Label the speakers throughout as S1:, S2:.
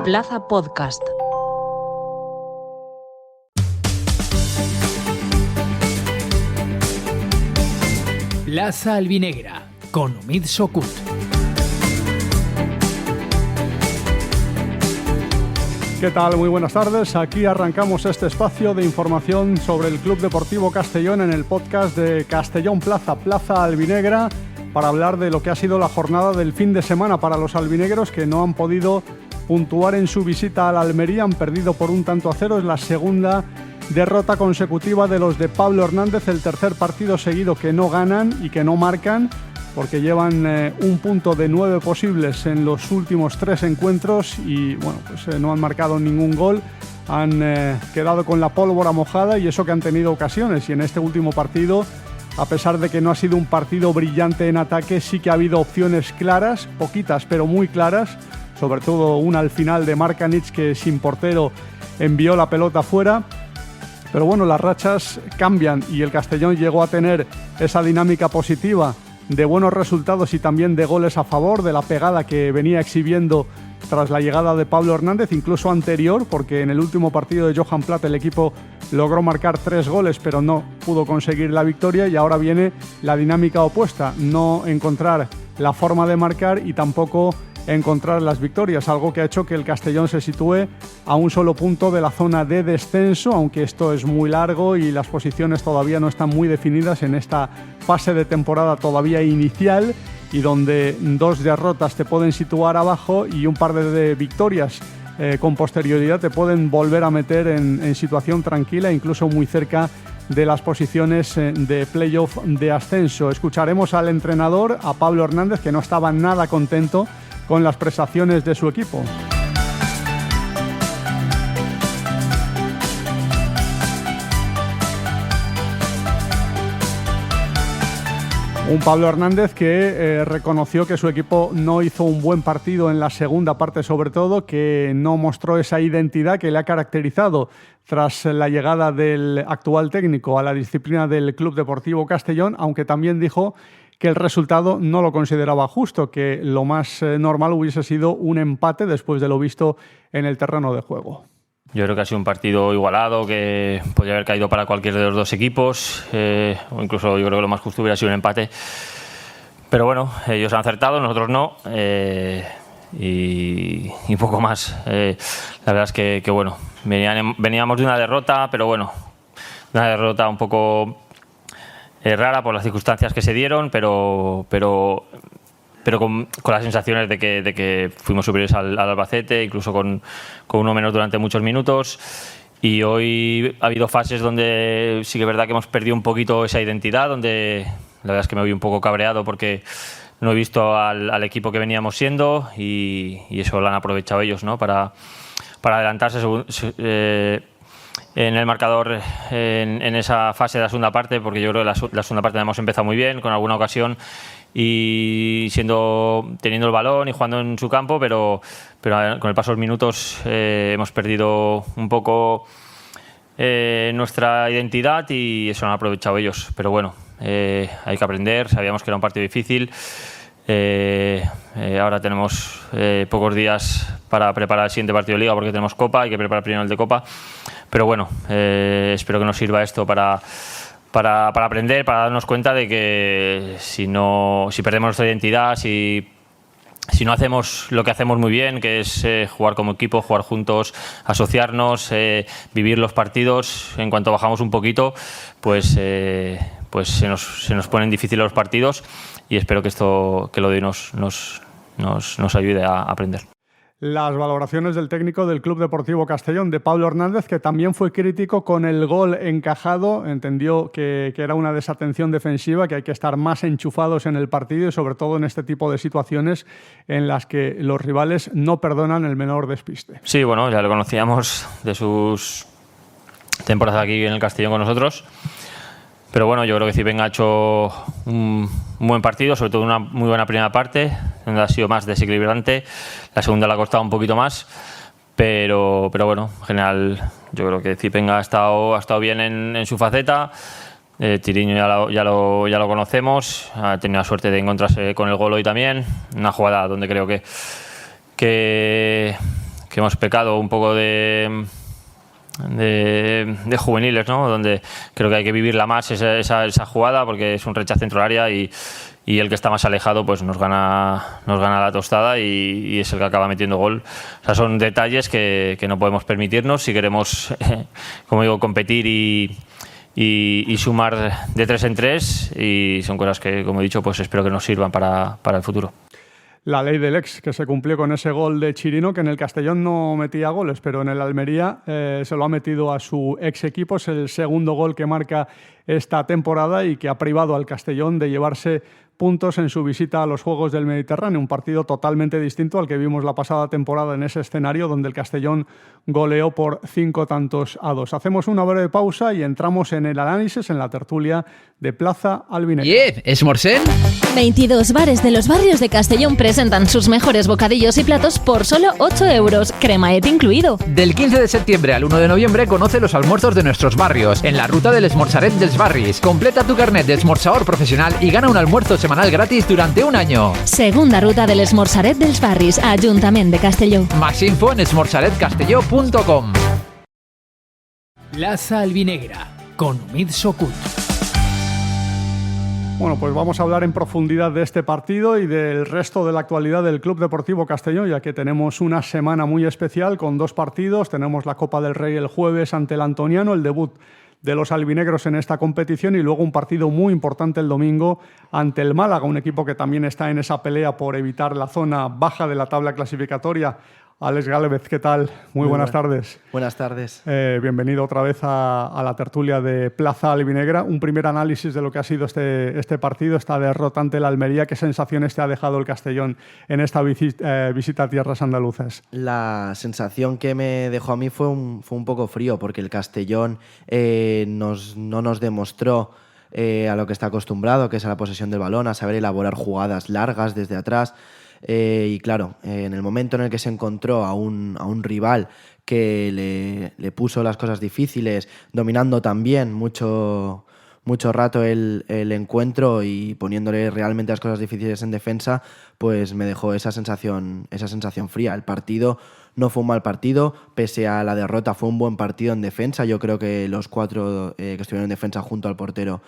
S1: Plaza Podcast.
S2: Plaza Albinegra, con Omid Sokut.
S3: ¿Qué tal? Muy buenas tardes. Aquí arrancamos este espacio de información sobre el Club Deportivo Castellón en el podcast de Castellón Plaza, Plaza Albinegra, para hablar de lo que ha sido la jornada del fin de semana para los albinegros, que no han podido puntuar en su visita a la Almería. Han perdido por 1-0. Es la segunda derrota consecutiva de los de Pablo Hernández, el tercer partido seguido que no ganan y que no marcan, porque llevan un punto de 9 posibles en los últimos 3 encuentros y bueno, pues no han marcado ningún gol. Han quedado con la pólvora mojada, y eso que han tenido ocasiones, y en este último partido, a pesar de que no ha sido un partido brillante en ataque, sí que ha habido opciones claras, poquitas pero muy claras, sobre todo una al final de Markanich, que sin portero envió la pelota fuera. Pero bueno, las rachas cambian y el Castellón llegó a tener esa dinámica positiva de buenos resultados y también de goles a favor, de la pegada que venía exhibiendo tras la llegada de Pablo Hernández, incluso anterior, porque en el último partido de Johan Plat el equipo logró marcar 3 goles, pero no pudo conseguir la victoria, y ahora viene la dinámica opuesta: no encontrar la forma de marcar y tampoco encontrar las victorias, algo que ha hecho que el Castellón se sitúe a un solo punto de la zona de descenso, aunque esto es muy largo y las posiciones todavía no están muy definidas en esta fase de temporada todavía inicial, y donde 2 derrotas te pueden situar abajo y un par de victorias con posterioridad te pueden volver a meter en situación tranquila, incluso muy cerca de las posiciones de playoff de ascenso. Escucharemos al entrenador, a Pablo Hernández, que no estaba nada contento con las prestaciones de su equipo. Un Pablo Hernández que reconoció que su equipo no hizo un buen partido en la segunda parte, sobre todo, que no mostró esa identidad que le ha caracterizado tras la llegada del actual técnico a la disciplina del Club Deportivo Castellón, aunque también dijo que el resultado no lo consideraba justo, que lo más normal hubiese sido un empate después de lo visto en el terreno de juego.
S4: Yo creo que ha sido un partido igualado, que podría haber caído para cualquiera de los dos equipos, o incluso yo creo que lo más justo hubiera sido un empate. Pero bueno, ellos han acertado, nosotros no, y poco más. La verdad es que bueno, veníamos de una derrota, pero bueno, una derrota un poco rara por las circunstancias que se dieron, pero con las sensaciones de que fuimos superiores al Albacete, incluso con uno menos durante muchos minutos. Y hoy ha habido fases donde sí que es verdad que hemos perdido un poquito esa identidad, donde la verdad es que me voy un poco cabreado porque no he visto al equipo que veníamos siendo, y eso lo han aprovechado ellos, ¿no? para adelantarse en el marcador en esa fase de la segunda parte, porque yo creo que la segunda parte hemos empezado muy bien, con alguna ocasión, y teniendo el balón y jugando en su campo, pero con el paso de los minutos hemos perdido un poco nuestra identidad, y eso lo han aprovechado ellos. Pero bueno, hay que aprender. Sabíamos que era un partido difícil. Ahora tenemos pocos días para preparar el siguiente partido de Liga, porque tenemos Copa, hay que preparar primero el de Copa. Pero bueno, espero que nos sirva esto para aprender, para darnos cuenta de que si perdemos nuestra identidad, si no hacemos lo que hacemos muy bien, que es jugar como equipo, jugar juntos, asociarnos, vivir los partidos, en cuanto bajamos un poquito, pues se nos ponen difíciles los partidos, y espero que lo de hoy nos ayude a aprender.
S3: Las valoraciones del técnico del Club Deportivo Castellón, de Pablo Hernández, que también fue crítico con el gol encajado. Entendió que era una desatención defensiva, que hay que estar más enchufados en el partido, y sobre todo en este tipo de situaciones en las que los rivales no perdonan el menor despiste.
S4: Sí, bueno, ya lo conocíamos de sus temporadas aquí en el Castellón con nosotros. Pero bueno, yo creo que Zipenga ha hecho un buen partido, sobre todo una muy buena primera parte, donde ha sido más desequilibrante. La segunda le ha costado un poquito más, pero bueno, en general yo creo que Zipenga ha estado bien en su faceta. Tiriño ya lo conocemos, ha tenido la suerte de encontrarse con el gol hoy también. Una jugada donde creo que hemos pecado un poco de juveniles, ¿no? Donde creo que hay que vivirla más esa jugada, porque es un rechazo dentro del área y el que está más alejado pues nos gana la tostada y es el que acaba metiendo gol. O sea, son detalles que no podemos permitirnos si queremos, como digo, competir y sumar de 3 en 3, y son cosas que, como he dicho, pues espero que nos sirvan para el futuro.
S3: La ley del ex, que se cumplió con ese gol de Chirino, que en el Castellón no metía goles, pero en el Almería se lo ha metido a su ex equipo. Es el segundo gol que marca esta temporada y que ha privado al Castellón de llevarse puntos en su visita a los Juegos del Mediterráneo. Un partido totalmente distinto al que vimos la pasada temporada en ese escenario, donde el Castellón goleó por 5-2. Hacemos una breve pausa y entramos en el análisis, en la tertulia de Plaza Albinegra.
S1: ¿Esmorzén?
S5: 22 bares de los barrios de Castellón presentan sus mejores bocadillos y platos por solo 8 euros, cremaet incluido.
S1: Del 15 de septiembre al 1 de noviembre conoce los almuerzos de nuestros barrios en la ruta del Esmorzaret dels Barris. Completa tu carnet de esmorzador profesional y gana un almuerzo semanal gratis durante un año.
S5: Segunda ruta del Esmorzaret dels Barris, Ayuntamiento de Castelló.
S1: Más info en esmorzaretcastelló.com.
S2: Plaza Albinegra, con Omid Sokut.
S3: Bueno, pues vamos a hablar en profundidad de este partido y del resto de la actualidad del Club Deportivo Castellón, ya que tenemos una semana muy especial con 2 partidos. Tenemos la Copa del Rey el jueves ante el Antoniano, el debut de los albinegros en esta competición, y luego un partido muy importante el domingo ante el Málaga, un equipo que también está en esa pelea por evitar la zona baja de la tabla clasificatoria. Alex Gálvez, ¿qué tal? Muy buenas tardes.
S6: Buenas tardes.
S3: Bienvenido otra vez a la tertulia de Plaza Albinegra. Un primer análisis de lo que ha sido este partido, esta derrota ante el Almería. ¿Qué sensaciones te ha dejado el Castellón en esta visita a tierras andaluzas?
S6: La sensación que me dejó a mí fue un poco frío, porque el Castellón no nos demostró a lo que está acostumbrado, que es a la posesión del balón, a saber elaborar jugadas largas desde atrás. Y claro, en el momento en el que se encontró a un rival que le puso las cosas difíciles, dominando también mucho rato el encuentro y poniéndole realmente las cosas difíciles en defensa, pues me dejó esa sensación fría. El partido no fue un mal partido, pese a la derrota fue un buen partido en defensa. Yo creo que los 4 que estuvieron en defensa junto al portero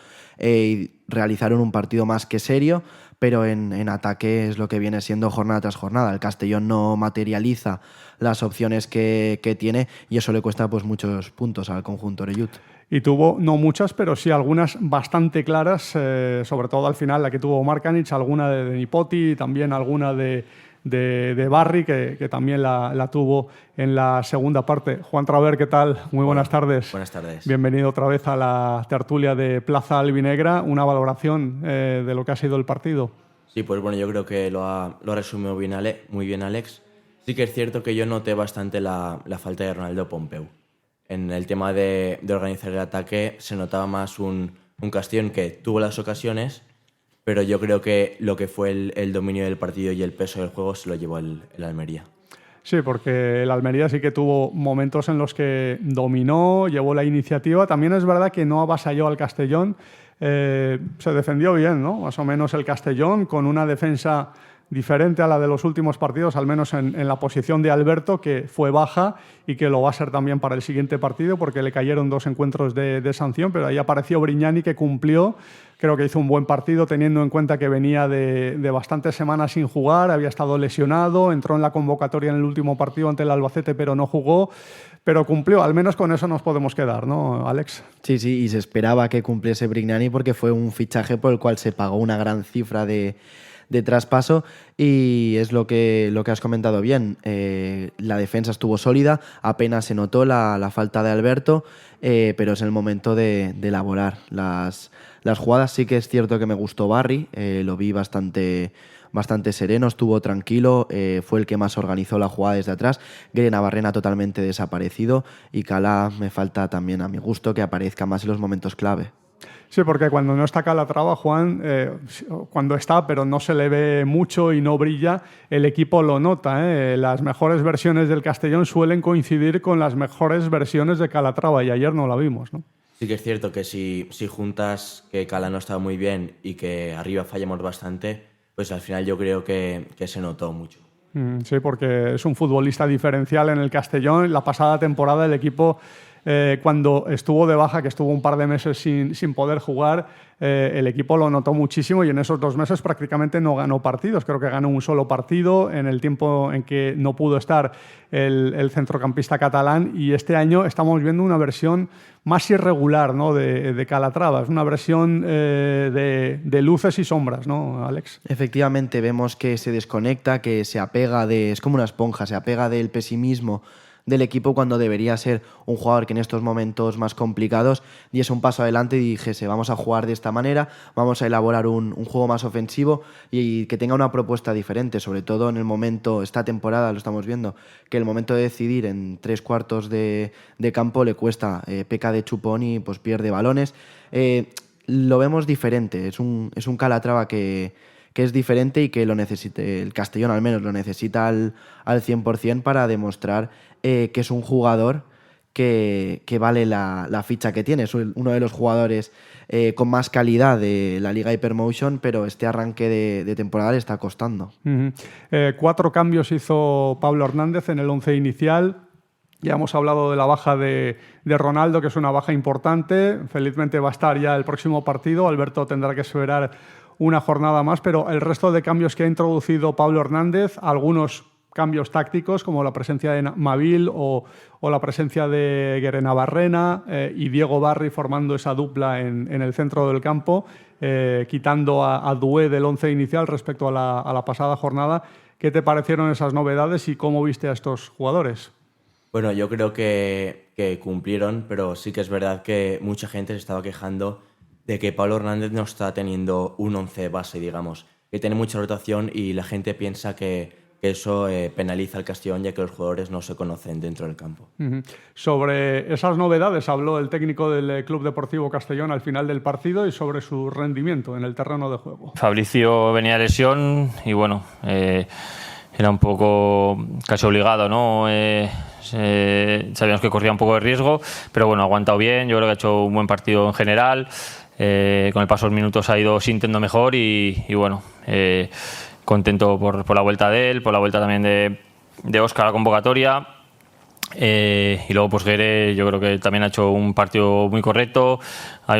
S6: realizaron un partido más que serio, pero en ataque es lo que viene siendo jornada tras jornada. El Castellón no materializa las opciones que tiene y eso le cuesta pues muchos puntos al conjunto orellut.
S3: Y tuvo, no muchas, pero sí algunas bastante claras, sobre todo al final la que tuvo Markanich, alguna de Nipoti y también alguna de Barry, que también la tuvo en la segunda parte. Juan Traver, ¿qué tal? Muy buenas tardes.
S7: Buenas tardes.
S3: Bienvenido otra vez a la tertulia de Plaza Albinegra. Una valoración de lo que ha sido el partido.
S7: Sí, pues bueno, yo creo que lo ha resumido muy bien Alex. Sí que es cierto que yo noté bastante la falta de Ronaldo Pompeu. En el tema de organizar el ataque se notaba más un Castellón que tuvo las ocasiones, pero yo creo que lo que fue el dominio del partido y el peso del juego se lo llevó el Almería. Sí, porque el Almería sí que tuvo momentos en los que dominó, llevó la iniciativa. También es verdad que no avasalló al Castellón. Se defendió bien, ¿no? Más o menos el Castellón, con una defensa diferente a la de los últimos partidos, al menos en la posición de Alberto, que fue baja y que lo va a ser también para el siguiente partido, porque le cayeron 2 encuentros de sanción, pero ahí apareció Brignani, que cumplió. Creo que hizo un buen partido, teniendo en cuenta que venía de bastantes semanas sin jugar, había estado lesionado, entró en la convocatoria en el último partido ante el Albacete, pero no jugó, pero cumplió. Al menos con eso nos podemos quedar, ¿no, Alex?
S6: Sí, y se esperaba que cumpliese Brignani porque fue un fichaje por el cual se pagó una gran cifra de traspaso, y es lo que has comentado bien. La defensa estuvo sólida, apenas se notó la falta de Alberto, pero es el momento de elaborar las jugadas. Sí que es cierto que me gustó Barry, lo vi bastante sereno, estuvo tranquilo, fue el que más organizó la jugada desde atrás. Grena Barrena totalmente desaparecido, y Cala me falta también, a mi gusto, que aparezca más en los momentos clave.
S3: Sí, porque cuando no está Calatrava, Juan, cuando está, pero no se le ve mucho y no brilla, el equipo lo nota. Las mejores versiones del Castellón suelen coincidir con las mejores versiones de Calatrava, y ayer no la vimos, ¿no?
S7: Sí que es cierto que si juntas que Cala no estaba muy bien y que arriba fallamos bastante, pues al final yo creo que se notó mucho.
S3: Sí, porque es un futbolista diferencial en el Castellón. La pasada temporada el equipo, cuando estuvo de baja, que estuvo un par de meses sin poder jugar, el equipo lo notó muchísimo y en esos 2 meses prácticamente no ganó partidos. Creo que ganó un solo partido en el tiempo en que no pudo estar el centrocampista catalán, y este año estamos viendo una versión más irregular, ¿no?, de Calatrava. Es una versión de luces y sombras, ¿no, Alex?
S6: Efectivamente, vemos que se desconecta, que se apega es como una esponja, se apega del pesimismo del equipo cuando debería ser un jugador que en estos momentos más complicados diese un paso adelante y dijese: vamos a jugar de esta manera, vamos a elaborar un juego más ofensivo y que tenga una propuesta diferente, sobre todo en el momento, esta temporada lo estamos viendo, que el momento de decidir en 3/4 de campo le cuesta, peca de chupón y pues pierde balones. Lo vemos diferente, es un Calatrava que es diferente y que lo necesite, el Castellón al menos lo necesita al 100% para demostrar que es un jugador que vale la ficha que tiene. Es uno de los jugadores con más calidad de la Liga Hypermotion, pero este arranque de temporada le está costando.
S3: 4 cambios hizo Pablo Hernández en el 11 inicial. Ya hemos hablado de la baja de Ronaldo, que es una baja importante. Felizmente va a estar ya el próximo partido. Alberto tendrá que esperar una jornada más, pero el resto de cambios que ha introducido Pablo Hernández, algunos cambios tácticos como la presencia de Mavil o la presencia de Guerena-Barrena y Diego Barry formando esa dupla en el centro del campo, quitando a Doué del 11 inicial respecto a la pasada jornada. ¿Qué te parecieron esas novedades y cómo viste a estos jugadores?
S7: Bueno, yo creo que cumplieron, pero sí que es verdad que mucha gente se estaba quejando de que Pablo Hernández no está teniendo un 11 base, digamos, que tiene mucha rotación y la gente piensa que eso penaliza al Castellón, ya que los jugadores no se conocen dentro del campo.
S3: Sobre esas novedades habló el técnico del Club Deportivo Castellón al final del partido y sobre su rendimiento en el terreno de juego.
S4: Fabricio venía de lesión y bueno, era un poco casi obligado, ¿no? Sabíamos que corría un poco de riesgo, pero bueno, ha aguantado bien. Yo creo que ha hecho un buen partido en general. Con el paso de los minutos ha ido sintiendo mejor y bueno, contento por la vuelta de él, por la vuelta también de Óscar a la convocatoria. Y luego pues Guerre, yo creo que también ha hecho un partido muy correcto,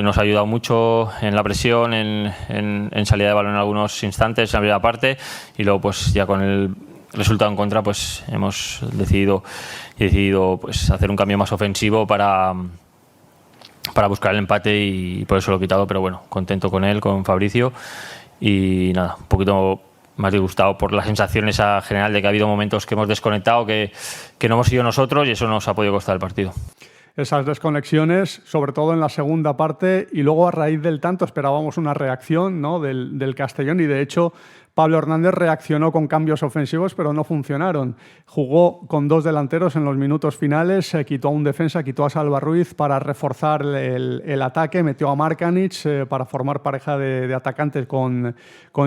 S4: nos ha ayudado mucho en la presión, en salida de balón en algunos instantes, en la primera parte, y luego pues ya con el resultado en contra pues hemos decidido pues hacer un cambio más ofensivo para buscar el empate y por eso lo he quitado, pero bueno, contento con él, con Fabricio, y nada, un poquito más disgustado por la sensación esa general de que ha habido momentos que hemos desconectado, que no hemos sido nosotros, y eso nos ha podido costar el partido.
S3: Esas desconexiones, sobre todo en la segunda parte, y luego a raíz del tanto esperábamos una reacción, ¿no?, del Castellón, y de hecho Pablo Hernández reaccionó con cambios ofensivos, pero no funcionaron. Jugó con 2 delanteros en los minutos finales, quitó a un defensa, quitó a Salva Ruiz para reforzar el ataque, metió a Markanich para formar pareja de atacantes con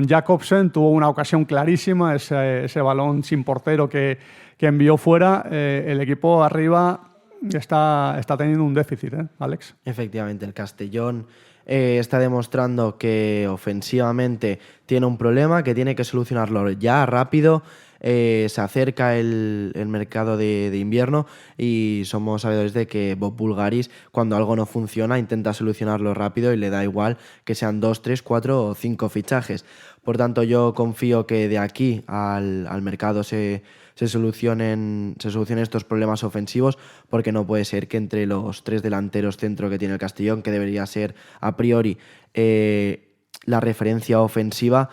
S3: Jakobsen. Tuvo una ocasión clarísima, ese balón sin portero que envió fuera. El equipo arriba está teniendo un déficit, Alex.
S6: Efectivamente, el Castellón está demostrando que ofensivamente tiene un problema, que tiene que solucionarlo ya rápido. Se acerca el mercado de invierno y somos sabedores de que Bob Bulgaris, cuando algo no funciona, intenta solucionarlo rápido y le da igual que sean 2, 3, 4 o 5 fichajes. Por tanto, yo confío que de aquí al mercado se solucionen estos problemas ofensivos, porque no puede ser que entre los 3 delanteros centro que tiene el Castellón, que debería ser a priori la referencia ofensiva,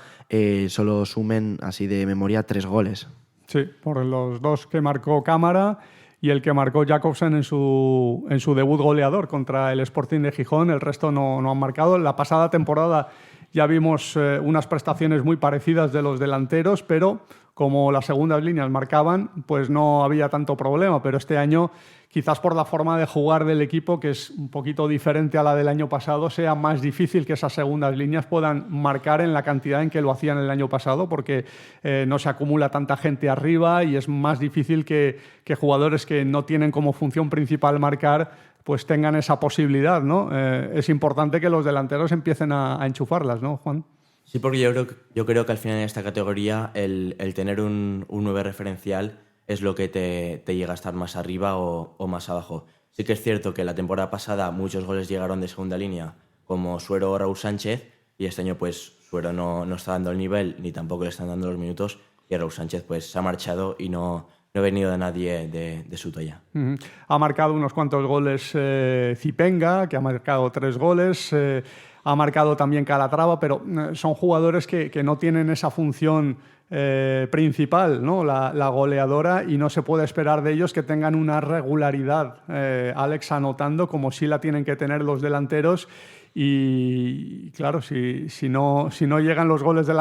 S6: solo sumen así de memoria 3 goles.
S3: Sí, por los 2 que marcó Cámara y el que marcó Jakobsen en su debut goleador contra el Sporting de Gijón. El resto no han marcado. La pasada temporada ya vimos unas prestaciones muy parecidas de los delanteros, pero como las segundas líneas marcaban, pues no había tanto problema. Pero este año, quizás por la forma de jugar del equipo, que es un poquito diferente a la del año pasado, sea más difícil que esas segundas líneas puedan marcar en la cantidad en que lo hacían el año pasado, porque no se acumula tanta gente arriba y es más difícil que jugadores que no tienen como función principal marcar pues tengan esa posibilidad, ¿no? Es importante que los delanteros empiecen a enchufarlas, ¿no, Juan?
S7: Sí, porque yo creo que al final en esta categoría el tener un 9 referencial es lo que te llega a estar más arriba o más abajo. Sí que es cierto que la temporada pasada muchos goles llegaron de segunda línea, como Suero o Raúl Sánchez, y este año pues Suero no está dando el nivel ni tampoco le están dando los minutos, y Raúl Sánchez pues se ha marchado y no ha venido de nadie de su talla.
S3: Ha marcado unos cuantos goles Zipenga, que ha marcado 3 goles, ha marcado también Calatrava, pero son jugadores que no tienen esa función principal, ¿no? La goleadora, y no se puede esperar de ellos que tengan una regularidad, Alex, anotando como sí la tienen que tener los delanteros. Y claro, si no llegan los goles de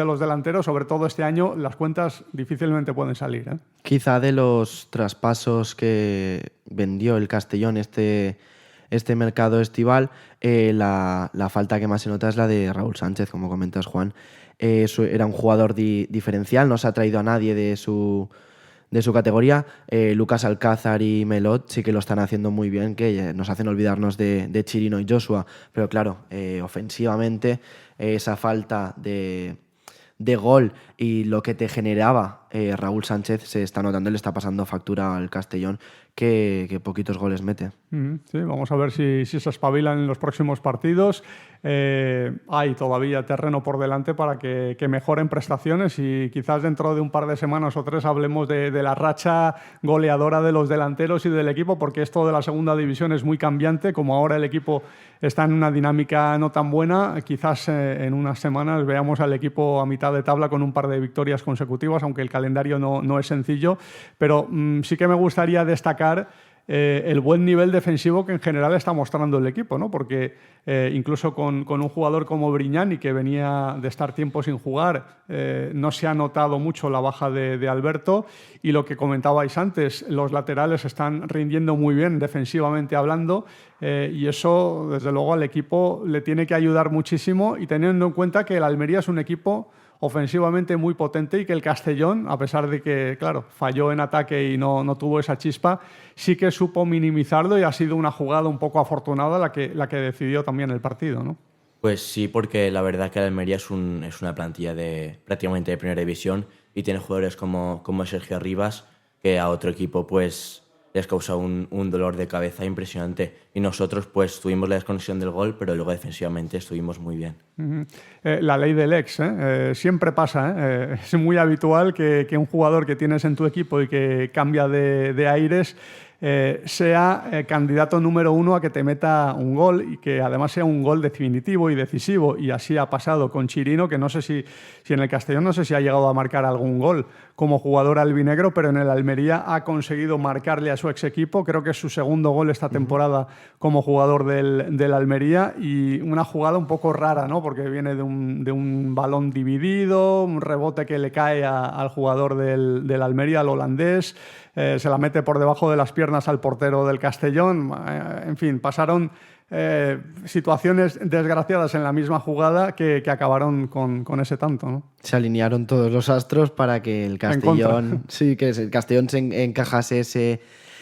S3: los delanteros, sobre todo este año, las cuentas difícilmente pueden salir, ¿eh?
S6: Quizá de los traspasos que vendió el Castellón este mercado estival, la falta que más se nota es la de Raúl Sánchez, como comentas, Juan. Era un jugador diferencial, no se ha traído a nadie de su categoría. Lucas Alcázar y Melot sí que lo están haciendo muy bien, que nos hacen olvidarnos de Chirino y Joshua, pero claro, ofensivamente esa falta de gol y lo que te generaba Raúl Sánchez se está notando, le está pasando factura al Castellón, que poquitos goles mete.
S3: Sí, vamos a ver si se espabilan en los próximos partidos. Hay todavía terreno por delante para que mejoren prestaciones, y quizás dentro de un par de semanas o 3 hablemos de la racha goleadora de los delanteros y del equipo, porque esto de la segunda división es muy cambiante. Como ahora el equipo está en una dinámica no tan buena, quizás en unas semanas veamos al equipo a mitad de tabla con un par de victorias consecutivas, aunque el calendario no es sencillo, pero sí que me gustaría destacar el buen nivel defensivo que en general está mostrando el equipo, ¿no? Porque incluso con un jugador como Brignani, que venía de estar tiempo sin jugar, no se ha notado mucho la baja de Alberto, y lo que comentabais antes, los laterales están rindiendo muy bien defensivamente hablando, y eso desde luego al equipo le tiene que ayudar muchísimo, y teniendo en cuenta que el Almería es un equipo ofensivamente muy potente, y que el Castellón, a pesar de que, claro, falló en ataque y no tuvo esa chispa, sí que supo minimizarlo, y ha sido una jugada un poco afortunada la que decidió también el partido, ¿no?
S7: Pues sí, porque la verdad que el Almería es una plantilla prácticamente de primera división, y tiene jugadores como Sergio Rivas, que a otro equipo pues les causa un dolor de cabeza impresionante. Y nosotros pues tuvimos la desconexión del gol, pero luego defensivamente estuvimos muy bien.
S3: La ley del ex, siempre pasa. Es muy habitual que un jugador que tienes en tu equipo y que cambia de aires sea candidato número 1 a que te meta un gol, y que además sea un gol definitivo y decisivo. Y así ha pasado con Chirino, que no sé si en el Castellón no sé si ha llegado a marcar algún gol como jugador albinegro, pero en el Almería ha conseguido marcarle a su ex equipo. Creo que es su segundo gol esta temporada como jugador del Almería, y una jugada un poco rara, ¿no? Porque viene de un balón dividido, un rebote que le cae al jugador del Almería, al holandés, se la mete por debajo de las piernas al portero del Castellón. En fin, pasaron situaciones desgraciadas en la misma jugada que acabaron con ese tanto, ¿no?
S6: Se alinearon todos los astros para que el Castellón, el Castellón se encajase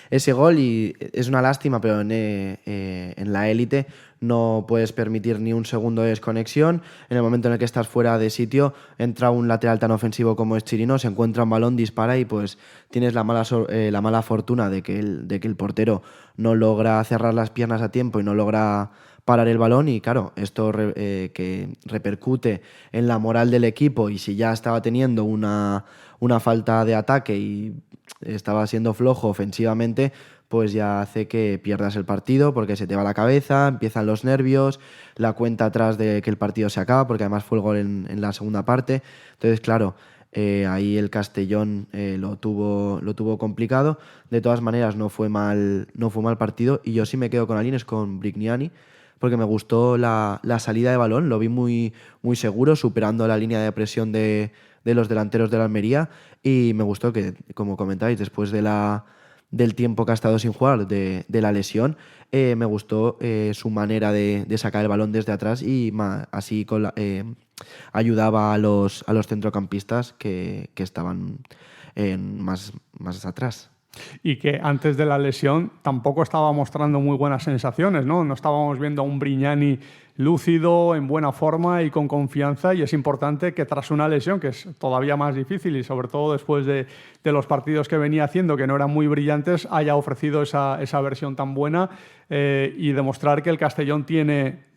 S6: ese gol, y es una lástima, pero en la élite no puedes permitir ni un segundo de desconexión. En el momento en el que estás fuera de sitio, entra un lateral tan ofensivo como es Chirino, se encuentra un balón, dispara, y pues tienes la mala fortuna de que el portero no logra cerrar las piernas a tiempo y no logra parar el balón, y claro, esto que repercute en la moral del equipo, y si ya estaba teniendo una falta de ataque y estaba siendo flojo ofensivamente, pues ya hace que pierdas el partido, porque se te va la cabeza, empiezan los nervios, la cuenta atrás de que el partido se acaba, porque además fue el gol en la segunda parte. Entonces, claro, ahí el Castellón lo tuvo complicado. De todas maneras, no fue mal partido, y yo sí me quedo con Alines, con Brignani, porque me gustó la salida de balón, lo vi muy, muy seguro, superando la línea de presión de los delanteros de la Almería, y me gustó que, como comentáis, después del tiempo que ha estado sin jugar, de la lesión, me gustó su manera de sacar el balón desde atrás, y así ayudaba a los centrocampistas que estaban más atrás.
S3: Y que antes de la lesión tampoco estaba mostrando muy buenas sensaciones, ¿no? No estábamos viendo a un Brignani lúcido, en buena forma y con confianza, y es importante que tras una lesión, que es todavía más difícil y sobre todo después de los partidos que venía haciendo, que no eran muy brillantes, haya ofrecido esa versión tan buena y demostrar que el Castellón tiene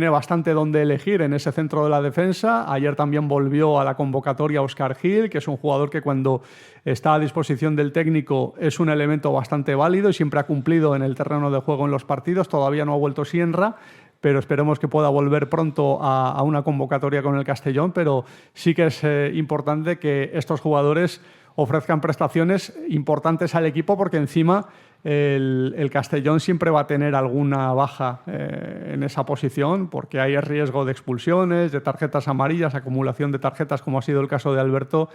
S3: bastante donde elegir en ese centro de la defensa. Ayer también volvió a la convocatoria Óscar Gil, que es un jugador que cuando está a disposición del técnico es un elemento bastante válido y siempre ha cumplido en el terreno de juego en los partidos. Todavía no ha vuelto Sienra, pero esperemos que pueda volver pronto a una convocatoria con el Castellón. Pero sí que es importante que estos jugadores ofrezcan prestaciones importantes al equipo, porque encima el Castellón siempre va a tener alguna baja en esa posición, porque hay riesgo de expulsiones, de tarjetas amarillas, acumulación de tarjetas, como ha sido el caso de Alberto,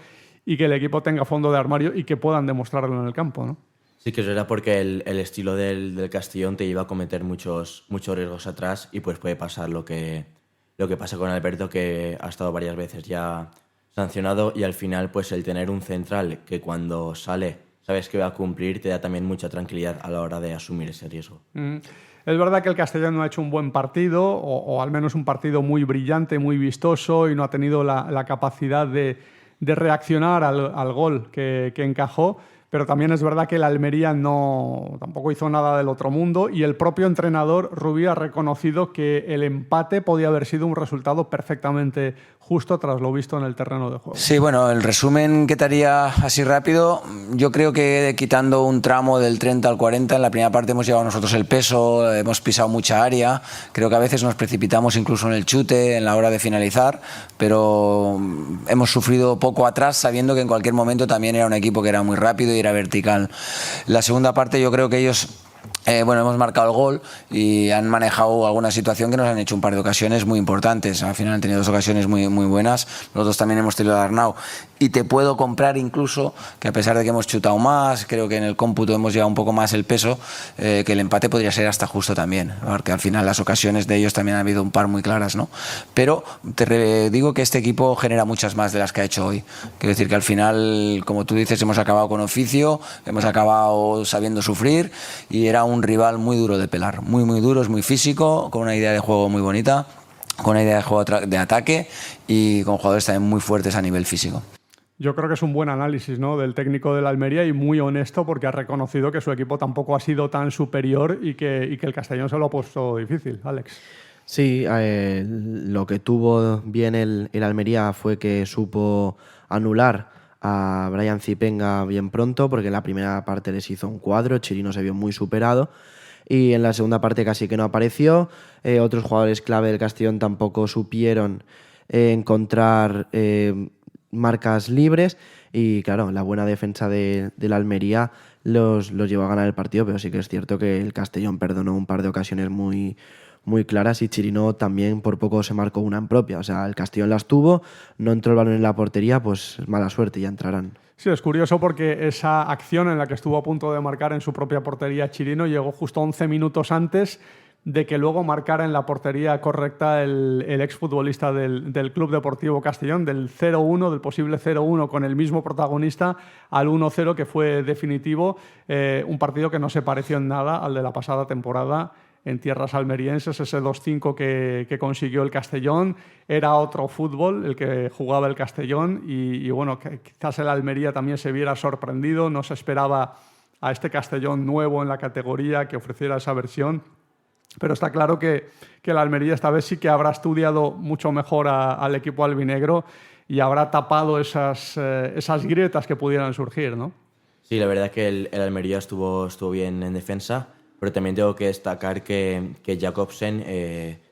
S3: y que el equipo tenga fondo de armario y que puedan demostrarlo en el campo, ¿no?
S7: Sí que es verdad, porque el estilo del Castellón te lleva a cometer muchos riesgos atrás, y pues puede pasar lo que pasa con Alberto, que ha estado varias veces ya sancionado, y al final pues el tener un central que cuando sale sabes que va a cumplir te da también mucha tranquilidad a la hora de asumir ese riesgo.
S3: Es verdad que el Castellón no ha hecho un buen partido, o al menos un partido muy brillante, muy vistoso, y no ha tenido la capacidad de reaccionar al gol que encajó. Pero también es verdad que el Almería tampoco hizo nada del otro mundo, y el propio entrenador Rubí ha reconocido que el empate podía haber sido un resultado perfectamente justo tras lo visto en el terreno de juego.
S8: Sí, bueno, el resumen que te haría así rápido, yo creo que quitando un tramo del 30 al 40, en la primera parte hemos llevado nosotros el peso, hemos pisado mucha área, creo que a veces nos precipitamos incluso en el chute, en la hora de finalizar, pero hemos sufrido poco atrás, sabiendo que en cualquier momento también era un equipo que era muy rápido y era vertical. La segunda parte yo creo que ellos... hemos marcado el gol y han manejado alguna situación que nos han hecho un par de ocasiones muy importantes. Al final han tenido 2 ocasiones muy, muy buenas. Nosotros también hemos tenido a Arnau. Y te puedo comprar incluso que, a pesar de que hemos chutado más, creo que en el cómputo hemos llevado un poco más el peso, que el empate podría ser hasta justo también. Porque al final las ocasiones de ellos también ha habido un par muy claras, ¿no? Pero te digo que este equipo genera muchas más de las que ha hecho hoy. Quiero decir que al final, como tú dices, hemos acabado con oficio, hemos acabado sabiendo sufrir, y era un rival muy duro de pelar, muy muy duro, es muy físico, con una idea de juego muy bonita, con una idea de juego de ataque y con jugadores también muy fuertes a nivel físico.
S3: Yo creo que es un buen análisis, ¿no?, del técnico del Almería, y muy honesto, porque ha reconocido que su equipo tampoco ha sido tan superior y que el Castellón se lo ha puesto difícil. Alex.
S6: Sí, lo que tuvo bien el Almería fue que supo anular a Brian Zipenga bien pronto, porque en la primera parte les hizo un cuadro, Chirino se vio muy superado, y en la segunda parte casi que no apareció. Otros jugadores clave del Castellón tampoco supieron encontrar marcas libres, y claro, la buena defensa de la Almería los llevó a ganar el partido. Pero sí que es cierto que el Castellón perdonó un par de ocasiones muy claras, y Chirino también por poco se marcó una en propia. O sea, el Castellón las tuvo, no entró el balón en la portería, pues mala suerte, ya entrarán.
S3: Sí, es curioso porque esa acción en la que estuvo a punto de marcar en su propia portería Chirino llegó justo 11 minutos antes de que luego marcara en la portería correcta el exfutbolista del Club Deportivo Castellón, del 0-1, del posible 0-1 con el mismo protagonista, al 1-0 que fue definitivo. Un partido que no se pareció en nada al de la pasada temporada en tierras almerienses. Ese 2-5 que consiguió el Castellón era otro fútbol el que jugaba el Castellón, y bueno, que quizás el Almería también se viera sorprendido. No se esperaba a este Castellón nuevo en la categoría que ofreciera esa versión. Pero está claro que el Almería esta vez sí que habrá estudiado mucho mejor al equipo albinegro y habrá tapado esas grietas que pudieran surgir, ¿no?
S7: Sí, la verdad que el Almería estuvo bien en defensa, pero también tengo que destacar que Jacobsen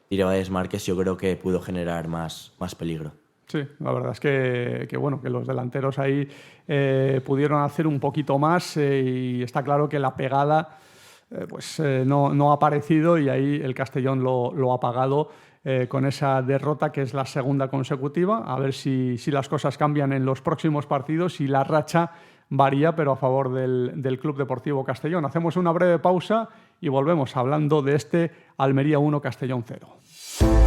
S7: tiraba de desmarques, y yo creo que pudo generar más peligro.
S3: Sí, la verdad es que bueno, que los delanteros ahí pudieron hacer un poquito más, y está claro que la pegada no ha aparecido, y ahí el Castellón lo ha pagado con esa derrota, que es la segunda consecutiva. A ver si las cosas cambian en los próximos partidos y la racha varía, pero a favor del Club Deportivo Castellón. Hacemos una breve pausa y volvemos hablando de este Almería 1, Castellón 0.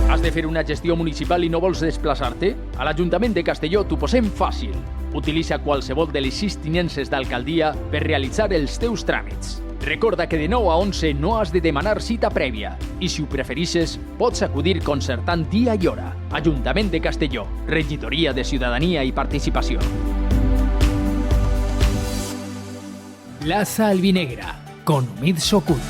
S9: Has de fer una gestió municipal i no vols desplaçar-te? A l'Ajuntament de Castelló t'ho posem fàcil. Utilitza qualsevol de les 6 tinences d'alcaldia per realitzar els teus tràmits. Recorda que de 9 a 11 no has de demanar cita prèvia i si ho preferisses pots acudir concertant dia i hora. Ajuntament de Castelló, Regidoria de Ciutadania i Participació.
S2: Plaza Albinegra, con Umid Sokut.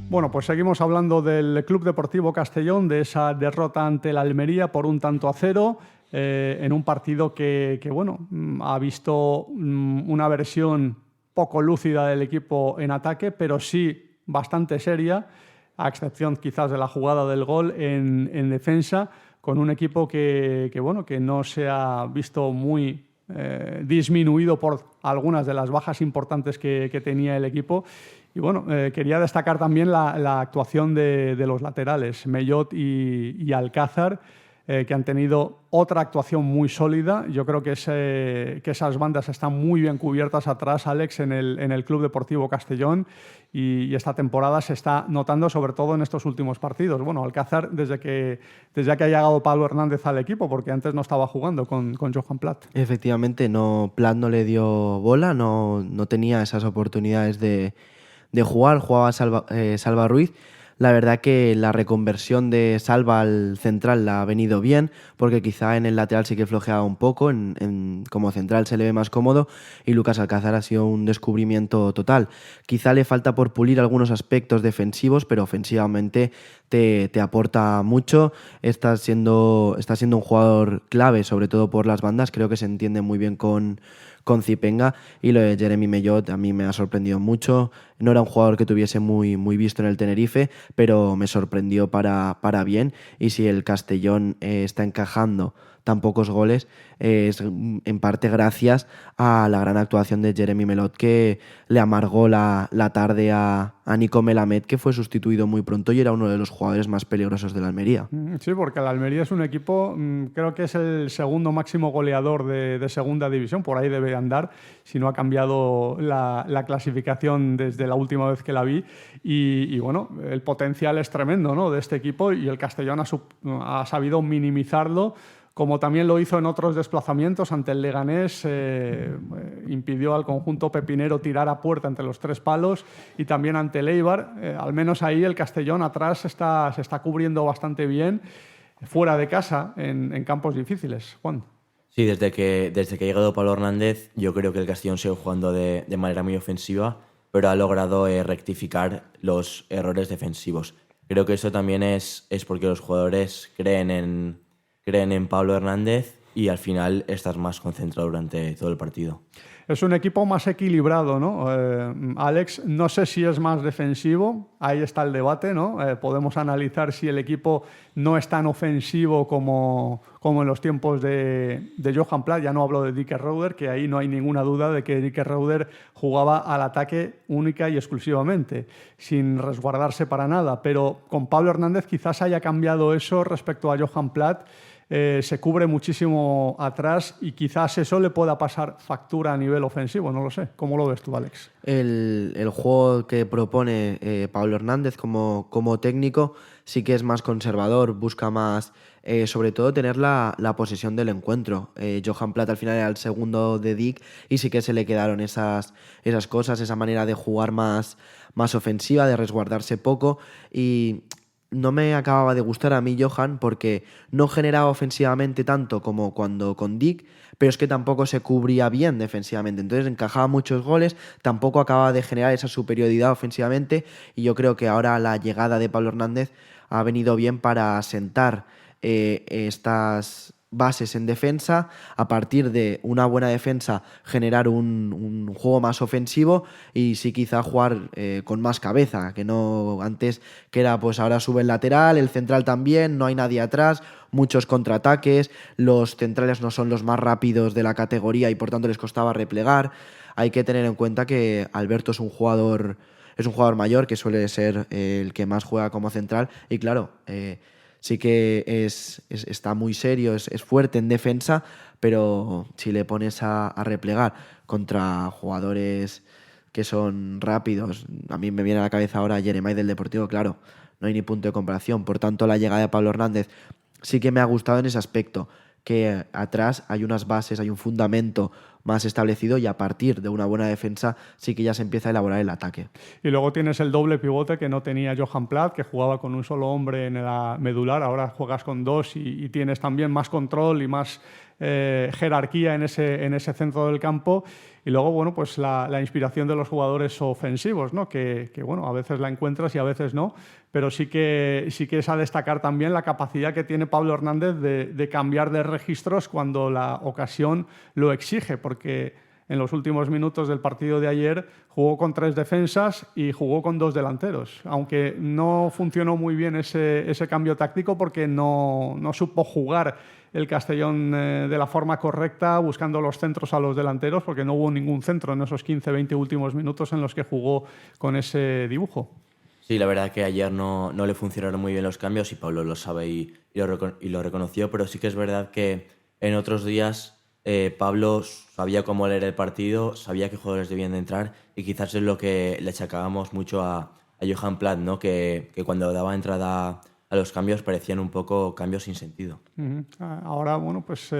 S3: Bueno, pues seguimos hablando del Club Deportivo Castellón, de esa derrota ante el Almería por 1-0, en un partido que bueno, ha visto una versión poco lúcida del equipo en ataque, pero sí bastante seria, a excepción quizás de la jugada del gol en defensa, con un equipo que no se ha visto muy disminuido por algunas de las bajas importantes que tenía el equipo. Y bueno, quería destacar también la actuación de los laterales, Mellot y Alcázar, que han tenido otra actuación muy sólida. Yo creo que esas bandas están muy bien cubiertas atrás, Alex, en el Club Deportivo Castellón, y esta temporada se está notando sobre todo en estos últimos partidos. Bueno, Alcázar desde que ha llegado Pablo Hernández al equipo, porque antes no estaba jugando con Johan Plat.
S6: Efectivamente, Plat no le dio bola, no tenía esas oportunidades de jugar, jugaba Salva Ruiz. La verdad que la reconversión de Salva al central la ha venido bien, porque quizá en el lateral sí que flojeaba un poco, como central se le ve más cómodo, y Lucas Alcázar ha sido un descubrimiento total. Quizá le falta por pulir algunos aspectos defensivos, pero ofensivamente te aporta mucho. Está siendo un jugador clave, sobre todo por las bandas. Creo que se entiende muy bien con Zipenga, y lo de Jeremy Mellot a mí me ha sorprendido mucho. No era un jugador que tuviese muy visto en el Tenerife, pero me sorprendió para bien, y si el Castellón está encajando tan pocos goles es en parte gracias a la gran actuación de Jeremy Mellot, que le amargó la tarde a Nico Melamed, que fue sustituido muy pronto y era uno de los jugadores más peligrosos de la Almería.
S3: Sí, porque el Almería es un equipo, creo que es el segundo máximo goleador de segunda división, por ahí debe andar, si no ha cambiado la clasificación desde la última vez que la vi, y bueno, el potencial es tremendo, ¿no?, de este equipo, y el Castellón ha sabido minimizarlo, como también lo hizo en otros desplazamientos ante el Leganés. Impidió al conjunto pepinero tirar a puerta entre los 3 palos, y también ante el Eibar. Al menos ahí el Castellón atrás se está cubriendo bastante bien, fuera de casa, en campos difíciles. Juan.
S7: Sí, desde que ha llegado Pablo Hernández, yo creo que el Castellón sigue jugando de manera muy ofensiva, pero ha logrado rectificar los errores defensivos. Creo que eso también es porque los jugadores creen en Pablo Hernández, y al final estás más concentrado durante todo el partido.
S3: Es un equipo más equilibrado, ¿no? Alex, no sé si es más defensivo, ahí está el debate, ¿no? Podemos analizar si el equipo no es tan ofensivo como en los tiempos de Johan Plat. Ya no hablo de Dicker Reuter, que ahí no hay ninguna duda de que Dicker Reuter jugaba al ataque única y exclusivamente, sin resguardarse para nada. Pero con Pablo Hernández quizás haya cambiado eso respecto a Johan Plat. Se cubre muchísimo atrás, y quizás eso le pueda pasar factura a nivel ofensivo, no lo sé. ¿Cómo lo ves tú, Alex?
S6: El juego que propone Pablo Hernández como técnico sí que es más conservador, busca más, sobre todo, tener la posesión del encuentro. Johan Plat al final era el segundo de Dick, y sí que se le quedaron esas cosas, esa manera de jugar más ofensiva, de resguardarse poco, y no me acababa de gustar a mí Johan, porque no generaba ofensivamente tanto como cuando con Dick, pero es que tampoco se cubría bien defensivamente. Entonces encajaba muchos goles, tampoco acababa de generar esa superioridad ofensivamente, y yo creo que ahora la llegada de Pablo Hernández ha venido bien para sentar estas bases en defensa. A partir de una buena defensa generar un juego más ofensivo, y sí quizá jugar con más cabeza, que no antes, que era pues ahora sube el lateral, el central también, no hay nadie atrás, muchos contraataques, los centrales no son los más rápidos de la categoría y por tanto les costaba replegar. Hay que tener en cuenta que Alberto es un jugador mayor, que suele ser el que más juega como central, y claro, sí que está muy serio, es fuerte en defensa, pero si le pones a replegar contra jugadores que son rápidos, a mí me viene a la cabeza ahora Jeremai del Deportivo, claro, no hay ni punto de comparación. Por tanto, la llegada de Pablo Hernández sí que me ha gustado en ese aspecto, que atrás hay unas bases, hay un fundamento más establecido y a partir de una buena defensa sí que ya se empieza a elaborar el ataque.
S3: Y luego tienes el doble pivote que no tenía Johan Plath, que jugaba con un solo hombre en la medular, ahora juegas con dos y tienes también más control y más jerarquía en ese centro del campo. Y luego, bueno, pues la inspiración de los jugadores ofensivos, ¿no? Que bueno, a veces la encuentras y a veces no, pero sí que es a destacar también la capacidad que tiene Pablo Hernández de cambiar de registros cuando la ocasión lo exige, porque en los últimos minutos del partido de ayer jugó con 3 defensas y jugó con 2 delanteros, aunque no funcionó muy bien ese cambio táctico porque no supo jugar el Castellón de la forma correcta, buscando los centros a los delanteros, porque no hubo ningún centro en esos 15-20 últimos minutos en los que jugó con ese dibujo.
S7: Sí, la verdad que ayer no le funcionaron muy bien los cambios y Pablo lo sabe y lo reconoció, pero sí que es verdad que en otros días Pablo sabía cómo leer el partido, sabía qué jugadores debían de entrar y quizás es lo que le achacábamos mucho a Johan Plath, ¿no? Que cuando daba entrada a los cambios parecían un poco cambios sin sentido.
S3: Ahora, bueno, pues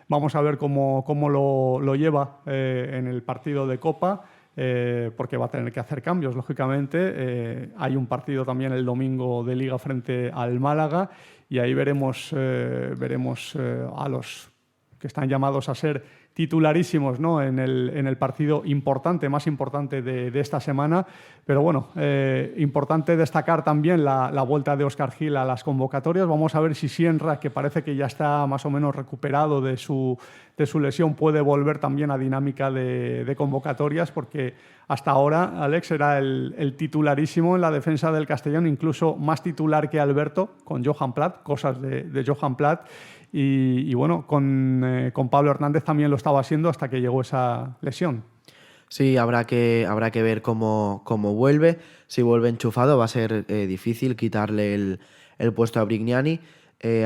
S3: vamos a ver cómo lo lleva en el partido de Copa, porque va a tener que hacer cambios, lógicamente. Hay un partido también el domingo de Liga frente al Málaga y ahí veremos a los que están llamados a ser titularísimos, ¿no? en el partido más importante de esta semana. Pero bueno, importante destacar también la vuelta de Óscar Gil a las convocatorias. Vamos a ver si Sienra, que parece que ya está más o menos recuperado de su lesión, puede volver también a dinámica de convocatorias, porque hasta ahora Alex era el titularísimo en la defensa del Castellón, incluso más titular que Alberto, con Johan Plath, cosas de Johan Plath. Y bueno, con Pablo Hernández también lo estaba haciendo hasta que llegó esa lesión.
S6: Sí, habrá que ver cómo vuelve. Si vuelve enchufado va a ser difícil quitarle el puesto a Brignani.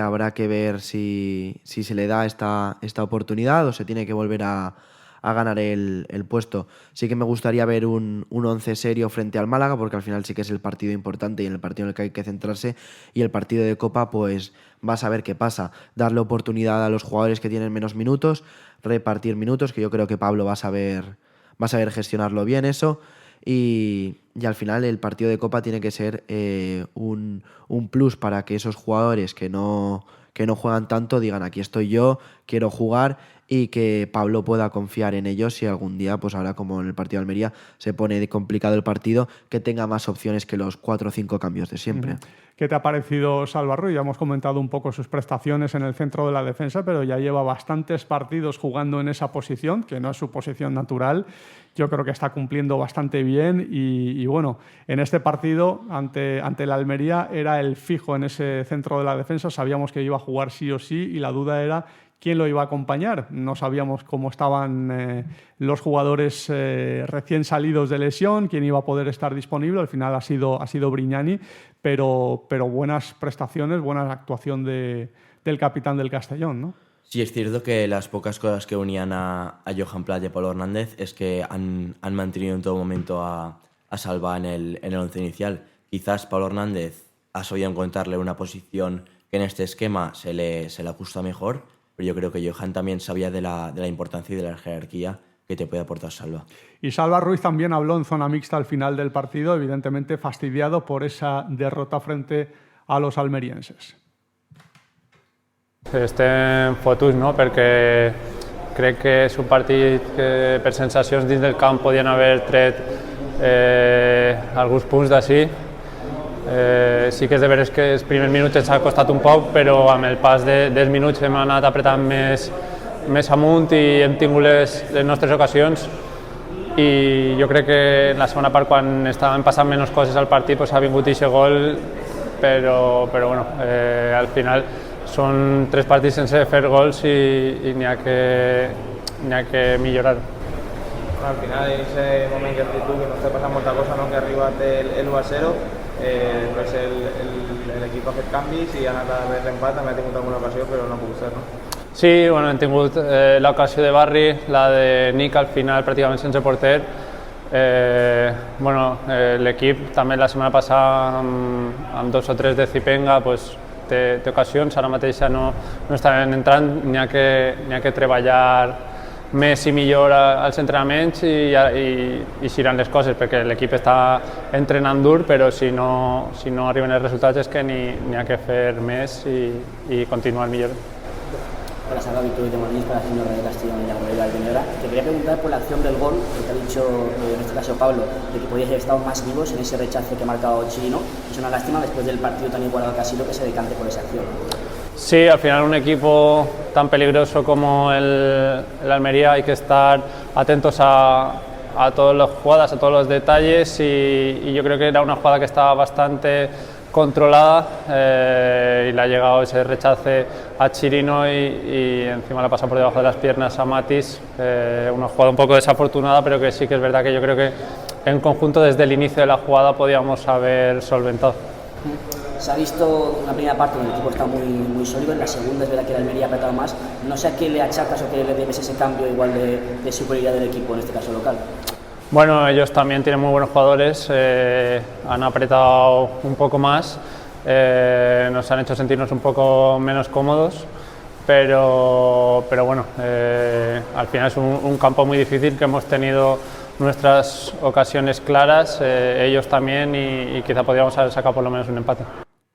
S6: Habrá que ver si se le da esta oportunidad o se tiene que volver a ganar el puesto. Sí que me gustaría ver un 11 serio frente al Málaga, porque al final sí que es el partido importante y en el partido en el que hay que centrarse, y el partido de Copa pues vas a ver qué pasa, darle oportunidad a los jugadores que tienen menos minutos, repartir minutos, que yo creo que Pablo va a saber gestionarlo bien eso, y al final el partido de Copa tiene que ser un plus para que esos jugadores que no juegan tanto digan: aquí estoy yo, quiero jugar, y que Pablo pueda confiar en ellos si algún día, pues ahora como en el partido de Almería se pone complicado el partido, que tenga más opciones que los 4 o 5 cambios de siempre.
S3: ¿Qué te ha parecido Salva Ruiz? Ya hemos comentado un poco sus prestaciones en el centro de la defensa, pero ya lleva bastantes partidos jugando en esa posición, que no es su posición natural. Yo creo que está cumpliendo bastante bien y bueno, en este partido ante la Almería era el fijo en ese centro de la defensa. Sabíamos que iba a jugar sí o sí y la duda era quién lo iba a acompañar. No sabíamos cómo estaban los jugadores recién salidos de lesión, quién iba a poder estar disponible. Al final ha sido Brignani, pero buenas prestaciones, buena actuación del capitán del Castellón, ¿no?
S7: Sí, es cierto que las pocas cosas que unían a Johan Plath y a Pablo Hernández es que han mantenido en todo momento a Salva en el once inicial. Quizás Pablo Hernández ha sabido encontrarle una posición que en este esquema se le ajusta mejor, pero yo creo que Johan también sabía de la importancia y de la jerarquía que te puede aportar Salva.
S3: Y Salva Ruiz también habló en zona mixta al final del partido, evidentemente fastidiado por esa derrota frente a los almerienses.
S10: Estem fotuts, no? Perquè crec que és un partit que per sensacions dins del camp podien haver tret alguns punts d'ací. Sí que és de veres que els primers minuts ens ha costat un poc, però amb el pas dels minuts hem anat apretant més amunt i hem tingut les nostres ocasions. I jo crec que en la segona part, quan estaven passant menys coses al partit, ha vingut aquest gol, però bueno, al final són 3 partits sense fer gols i n'hi ha que millorar.
S11: Al final, en ese moment que has dit tu, que no està passant molta cosa, no? Que ha arribat el 1-0, pues l'equip ha fet canvis i ha anat a haver l'empat, també ha tingut alguna ocasió, però no ha pogut ser, no?
S10: Sí, bueno, hem tingut l'ocasió de Barri, la de Nick al final pràcticament sense porter, L'equip també la setmana passada amb 2 o 3 de Zipenga pues, té ocasions, ara mateix no estan entrant, n'hi ha que treballar més i millor als entrenaments i iran les coses, perquè l'equip està entrenant dur, però si no arriben els resultats és que n'hi ha que fer més i continuar millor.
S12: Hola, Salva Victoria de Molins para el señor de Castellón y la Comunidad de Alvinegra. Te quería preguntar por la acción del gol, que te ha dicho en este caso Pablo, de que podíais haber estado más vivos en ese rechace que ha marcado Chirino. Es una lástima después del partido tan igualado que ha sido que se decante por esa acción.
S10: Sí, al final un equipo tan peligroso como el Almería hay que estar atentos a todas las jugadas, a todos los detalles y yo creo que era una jugada que estaba bastante controlada y le ha llegado ese rechace a Chirino y encima le ha pasado por debajo de las piernas a Matis, una jugada un poco desafortunada, pero que sí que es verdad que yo creo que en conjunto desde el inicio de la jugada podíamos haber solventado.
S12: Se ha visto una primera parte donde el equipo está muy sólido, en la segunda es verdad que el Almería ha apretado más. No sé a qué le achacas o qué le debes ese cambio igual de superioridad del equipo, en este caso local.
S10: Bueno, ellos también tienen muy buenos jugadores, han apretado un poco más, nos han hecho sentirnos un poco menos cómodos, pero bueno, al final es un campo muy difícil que hemos tenido nuestras ocasiones claras, ellos también y quizá podríamos haber sacado por lo menos un empate.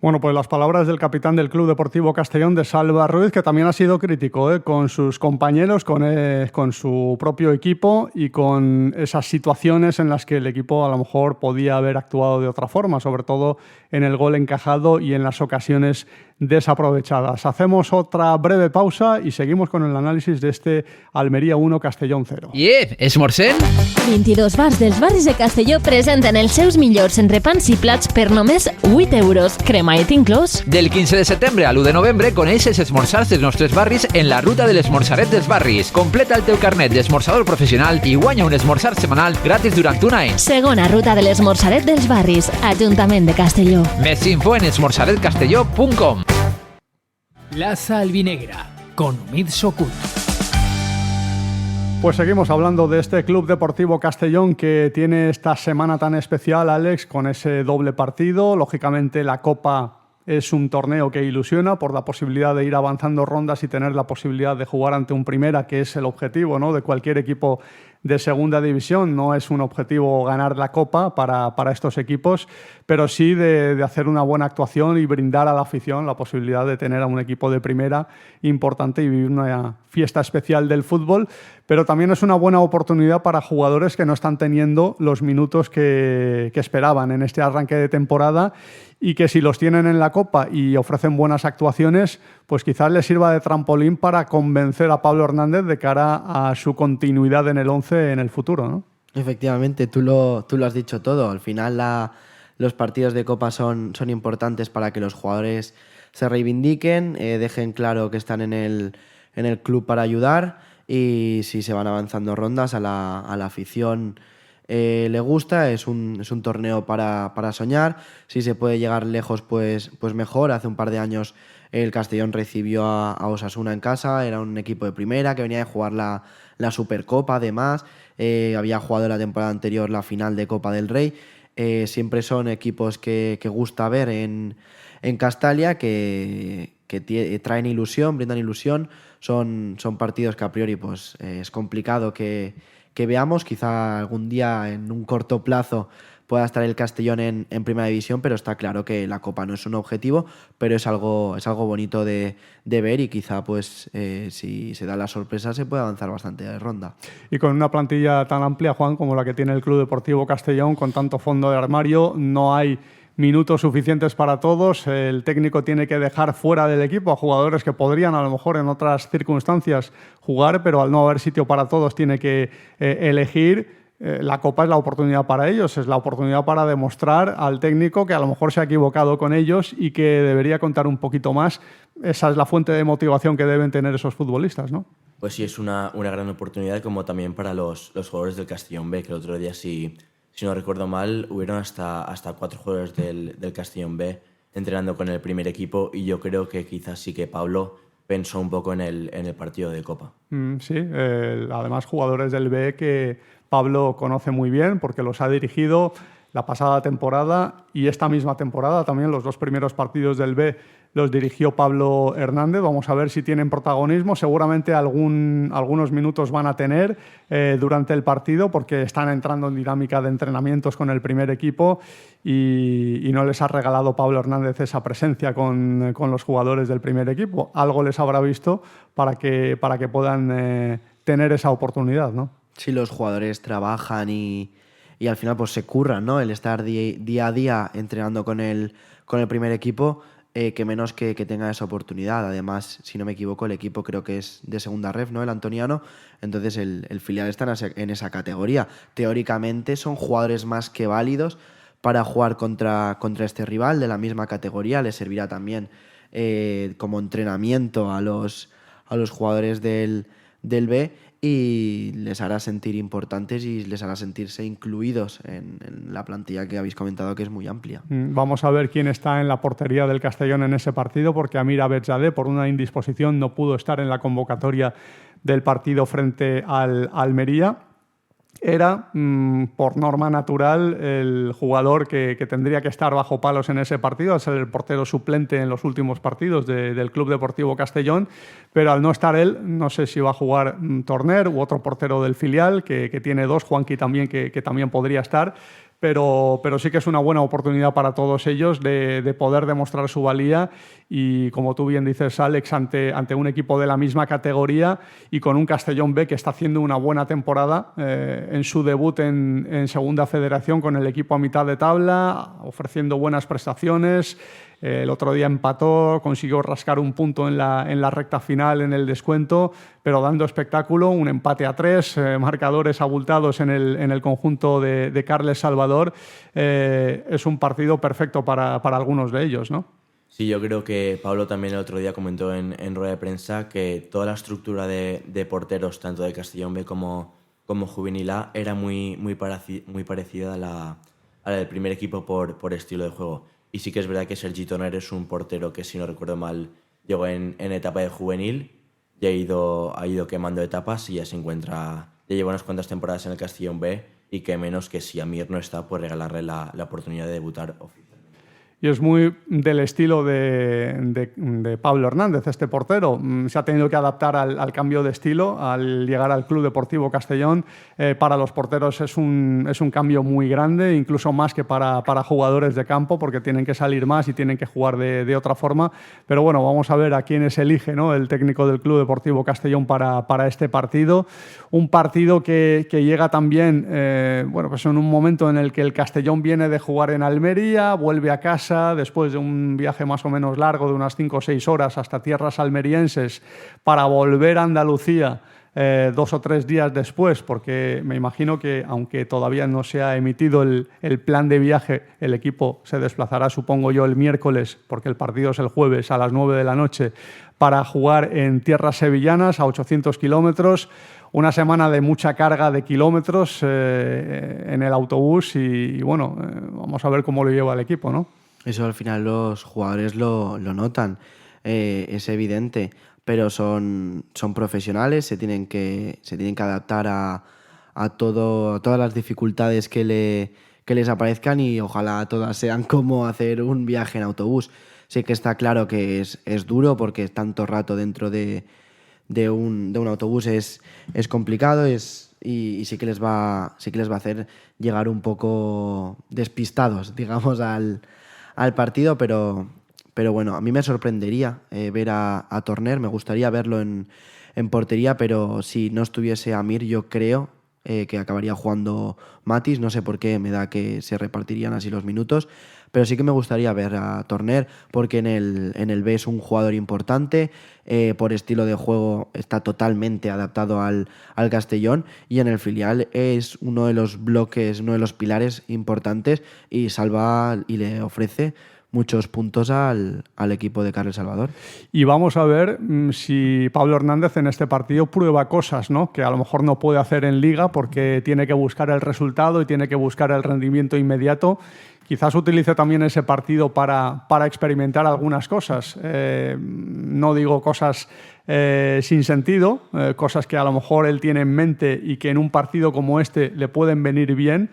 S3: Bueno, pues las palabras del capitán del Club Deportivo Castellón, de Salva Ruiz, que también ha sido crítico con sus compañeros, con su propio equipo y con esas situaciones en las que el equipo a lo mejor podía haber actuado de otra forma, sobre todo en el gol encajado y en las ocasiones desaprovechadas. Hacemos otra breve pausa y seguimos con el análisis de este Almería 1, Castellón 0.
S1: Esmorzem?
S5: 22 bars dels barris de Castelló presenten els seus millors entrepans i plats per només 8 euros. Cremait inclòs.
S1: Del 15 de setembre a l'1 de novembre coneix els esmorzars dels nostres barris en la ruta de l'esmorzaret dels barris. Completa el teu carnet d'esmorzador professional i guanya un esmorzar setmanal gratis durant un any.
S5: Segona ruta de l'esmorzaret dels barris. Ajuntament de Castelló.
S1: Més info en esmorzaretcastelló.com.
S2: Plaza Albinegra, con Umid Sokut.
S3: Pues seguimos hablando de este Club Deportivo Castellón que tiene esta semana tan especial, Alex, con ese doble partido. Lógicamente la Copa es un torneo que ilusiona por la posibilidad de ir avanzando rondas y tener la posibilidad de jugar ante un Primera, que es el objetivo, ¿no?, de cualquier equipo de segunda división. No es un objetivo ganar la Copa para estos equipos, pero sí de hacer una buena actuación y brindar a la afición la posibilidad de tener a un equipo de Primera importante y vivir una fiesta especial del fútbol. Pero también es una buena oportunidad para jugadores que no están teniendo los minutos que esperaban en este arranque de temporada y que si los tienen en la Copa y ofrecen buenas actuaciones, pues quizás les sirva de trampolín para convencer a Pablo Hernández de cara a su continuidad en el 11 en el futuro, ¿no?
S6: Efectivamente, tú lo has dicho todo. Al final los partidos de Copa son importantes para que los jugadores se reivindiquen, dejen claro que están en el club para ayudar, y si se van avanzando rondas a la afición le gusta. Es un torneo para soñar. Si se puede llegar lejos, pues mejor. Hace un par de años el Castellón recibió a Osasuna en casa, era un equipo de Primera que venía de jugar la Supercopa, además había jugado la temporada anterior la final de Copa del Rey. Siempre son equipos que gusta ver en Castalia, que traen ilusión, brindan ilusión. Son partidos que a priori pues es complicado que veamos. Quizá algún día, en un corto plazo, pueda estar el Castellón en Primera División, pero está claro que la Copa no es un objetivo, pero es algo bonito de ver, y quizá pues si se da la sorpresa se puede avanzar bastante de ronda.
S3: Y con una plantilla tan amplia, Juan, como la que tiene el Club Deportivo Castellón, con tanto fondo de armario, no hay minutos suficientes para todos. El técnico tiene que dejar fuera del equipo a jugadores que podrían a lo mejor en otras circunstancias jugar, pero al no haber sitio para todos tiene que elegir. La Copa es la oportunidad para ellos, es la oportunidad para demostrar al técnico que a lo mejor se ha equivocado con ellos y que debería contar un poquito más. Esa es la fuente de motivación que deben tener esos futbolistas, ¿no?
S7: Pues sí, es una gran oportunidad, como también para los jugadores del Castellón B, que el otro día, si no recuerdo mal, hubieron hasta 4 jugadores del Castellón B entrenando con el primer equipo, y yo creo que quizás sí que Pablo pensó un poco en el partido de Copa.
S3: Sí, además jugadores del B que Pablo conoce muy bien porque los ha dirigido la pasada temporada y esta misma temporada también. Los 2 primeros partidos del B los dirigió Pablo Hernández. Vamos a ver si tienen protagonismo. Seguramente algunos minutos van a tener durante el partido porque están entrando en dinámica de entrenamientos con el primer equipo y no les ha regalado Pablo Hernández esa presencia con los jugadores del primer equipo. Algo les habrá visto para que puedan tener esa oportunidad, ¿no?
S6: Sí, los jugadores trabajan y al final pues se curran, ¿no? El estar día a día entrenando con el primer equipo, que menos que tenga esa oportunidad. Además, si no me equivoco, el equipo creo que es de segunda ref, ¿no? El Antoniano. Entonces el filial está en esa categoría. Teóricamente son jugadores más que válidos para jugar contra este rival de la misma categoría. Les servirá también como entrenamiento a los jugadores del B y les hará sentir importantes y les hará sentirse incluidos en la plantilla que habéis comentado, que es muy amplia.
S3: Vamos a ver quién está en la portería del Castellón en ese partido, porque Amir Abedzadeh, por una indisposición, no pudo estar en la convocatoria del partido frente al Almería. Era, por norma natural, el jugador que tendría que estar bajo palos en ese partido, al ser el portero suplente en los últimos partidos del Club Deportivo Castellón, pero al no estar él, no sé si va a jugar Torner u otro portero del filial, que tiene 2, Juanqui también, que también podría estar, pero sí que es una buena oportunidad para todos ellos de poder demostrar su valía y, como tú bien dices, Alex, ante un equipo de la misma categoría y con un Castellón B que está haciendo una buena temporada en su debut en Segunda Federación con el equipo a mitad de tabla, ofreciendo buenas prestaciones. El otro día empató, consiguió rascar un punto en la recta final en el descuento, pero dando espectáculo, un empate a 3, marcadores abultados en el conjunto de Carles Salvador. Es un partido perfecto para algunos de ellos, ¿no?
S7: Sí, yo creo que Pablo también el otro día comentó en rueda de prensa que toda la estructura de porteros, tanto de Castellón B como Juvenil A, era muy parecida a la del primer equipo por estilo de juego. Y sí que es verdad que Sergi Torner es un portero que, si no recuerdo mal, llegó en etapa de juvenil y ha ido quemando etapas y ya se encuentra, ya lleva unas cuantas temporadas en el Castellón B y que menos que si Amir no está, pues regalarle la oportunidad de debutar oficialmente.
S3: Y es muy del estilo de Pablo Hernández, este portero. Se ha tenido que adaptar al cambio de estilo al llegar al Club Deportivo Castellón. Para los porteros es un cambio muy grande, incluso más que para jugadores de campo, porque tienen que salir más y tienen que jugar de otra forma. Pero bueno, vamos a ver a quiénes elige, ¿no?, el técnico del Club Deportivo Castellón para este partido. Un partido que llega también pues en un momento en el que el Castellón viene de jugar en Almería, vuelve a casa después de un viaje más o menos largo de unas 5 o 6 horas hasta tierras almerienses para volver a Andalucía 2 o 3 días después, porque me imagino que, aunque todavía no se ha emitido el plan de viaje, el equipo se desplazará, supongo yo, el miércoles, porque el partido es el jueves a las 9 de la noche, para jugar en tierras sevillanas a 800 kilómetros. Una semana de mucha carga de kilómetros en el autobús y bueno, vamos a ver cómo lo lleva el equipo, ¿no?
S6: Eso al final los jugadores lo notan, es evidente, pero son profesionales, se tienen que adaptar a todas las dificultades que les aparezcan y ojalá todas sean como hacer un viaje en autobús. Sí que está claro que es duro porque tanto rato dentro de un autobús es complicado y sí que les va a hacer llegar un poco despistados, digamos, al partido, pero bueno, a mí me sorprendería ver a Torner, me gustaría verlo en portería, pero si no estuviese Amir, yo creo que acabaría jugando Matis. No sé por qué me da que se repartirían así los minutos, pero sí que me gustaría ver a Torner porque en el B es un jugador importante, por estilo de juego está totalmente adaptado al Castellón y en el filial es uno de los bloques, uno de los pilares importantes y salva y le ofrece muchos puntos al equipo de Carles Salvador.
S3: Y vamos a ver si Pablo Hernández en este partido prueba cosas, ¿no?, que a lo mejor no puede hacer en Liga porque tiene que buscar el resultado y tiene que buscar el rendimiento inmediato. quizás utilice también ese partido para experimentar algunas cosas. No digo cosas sin sentido, cosas que a lo mejor él tiene en mente y que en un partido como este le pueden venir bien,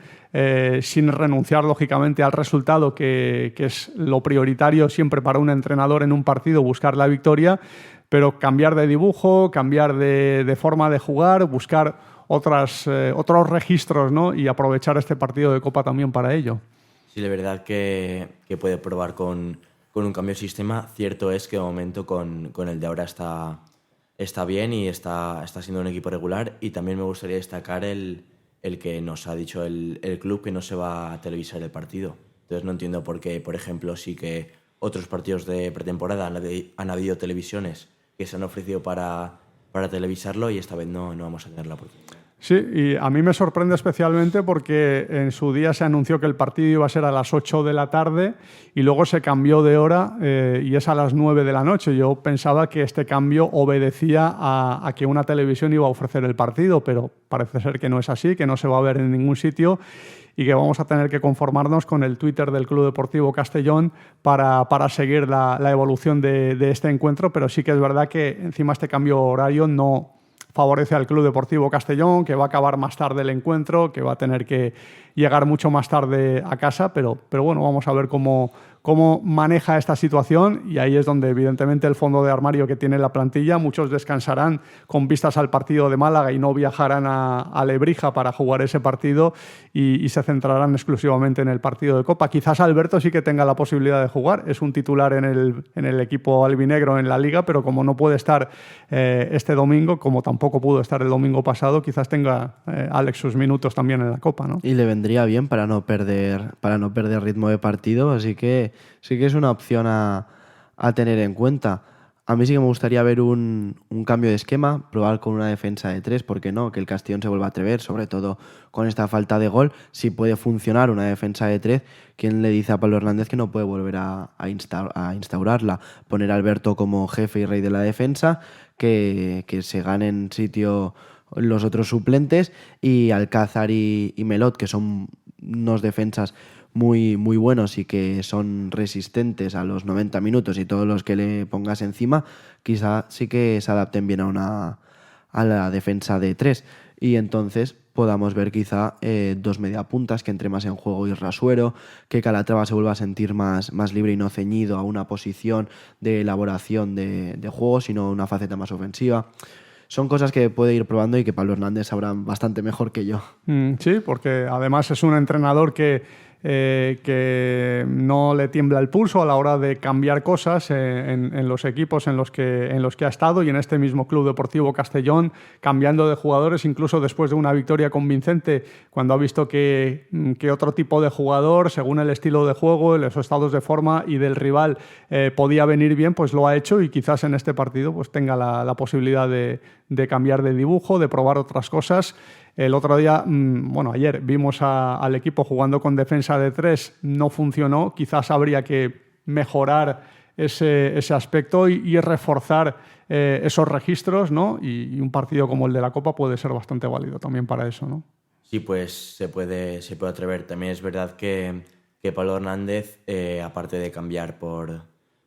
S3: sin renunciar lógicamente al resultado, que es lo prioritario siempre para un entrenador en un partido, buscar la victoria, pero cambiar de dibujo, cambiar de forma de jugar, buscar otros registros, ¿no? Y aprovechar este partido de Copa también para ello.
S7: Sí, la verdad que puede probar con un cambio de sistema. Cierto es que de momento con el de ahora está bien y está siendo un equipo regular. Y también me gustaría destacar el que nos ha dicho el club que no se va a televisar el partido. Entonces no entiendo por qué, por ejemplo, sí que otros partidos de pretemporada han habido televisiones que se han ofrecido para televisarlo y esta vez no vamos a tener la oportunidad.
S3: Sí, y a mí me sorprende especialmente porque en su día se anunció que el partido iba a ser a las 8 de la tarde y luego se cambió de hora y es a las 9 de la noche. Yo pensaba que este cambio obedecía a que una televisión iba a ofrecer el partido, pero parece ser que no es así, que no se va a ver en ningún sitio y que vamos a tener que conformarnos con el Twitter del Club Deportivo Castellón para seguir la evolución de este encuentro, pero sí que es verdad que encima este cambio horario no favorece al Club Deportivo Castellón, que va a acabar más tarde el encuentro, que va a tener que llegar mucho más tarde a casa, pero bueno, vamos a ver cómo maneja esta situación y ahí es donde evidentemente el fondo de armario que tiene la plantilla, muchos descansarán con vistas al partido de Málaga y no viajarán a Lebrija para jugar ese partido y se centrarán exclusivamente en el partido de Copa. Quizás Alberto sí que tenga la posibilidad de jugar, es un titular en el equipo albinegro en la Liga, pero como no puede estar este domingo, como tampoco pudo estar el domingo pasado, quizás tenga Alex sus minutos también en la Copa, ¿no?
S6: Y le vendría bien para no perder ritmo de partido, así que sí que es una opción a tener en cuenta. A mí sí que me gustaría ver un cambio de esquema, probar con una defensa de 3, ¿por qué no? Que el Castellón se vuelva a atrever, sobre todo con esta falta de gol. Si puede funcionar una defensa de 3, ¿quién le dice a Pablo Hernández que no puede volver a instaurarla? Poner a Alberto como jefe y rey de la defensa, que se ganen sitio los otros suplentes, y Alcázar y Melot, que son unos defensas muy, muy buenos y que son resistentes a los 90 minutos y todos los que le pongas encima, quizá sí que se adapten bien a la defensa de 3 y entonces podamos ver quizá dos mediapuntas, que entre más en juego y Rasuero, que Calatrava se vuelva a sentir más libre y no ceñido a una posición de elaboración de juego, sino una faceta más ofensiva. Son cosas que puede ir probando y que Pablo Hernández sabrá bastante mejor que yo. Sí, porque además es un entrenador que no le tiembla el pulso a la hora de cambiar cosas en los equipos en los que ha estado, y en este mismo Club Deportivo Castellón, cambiando de jugadores incluso después de una victoria convincente, cuando ha visto que otro tipo de jugador, según el estilo de juego, los estados de forma y del rival, podía venir bien, pues lo ha hecho, y quizás en este partido pues tenga la posibilidad de cambiar de dibujo, de probar otras cosas. El otro día, ayer vimos al equipo jugando con defensa de 3, no funcionó, quizás habría que mejorar ese aspecto y reforzar esos registros, ¿no? Y un partido como el de la Copa puede ser bastante válido también para eso, ¿no?
S7: Sí, pues se puede atrever. También es verdad que Pablo Hernández, aparte de cambiar por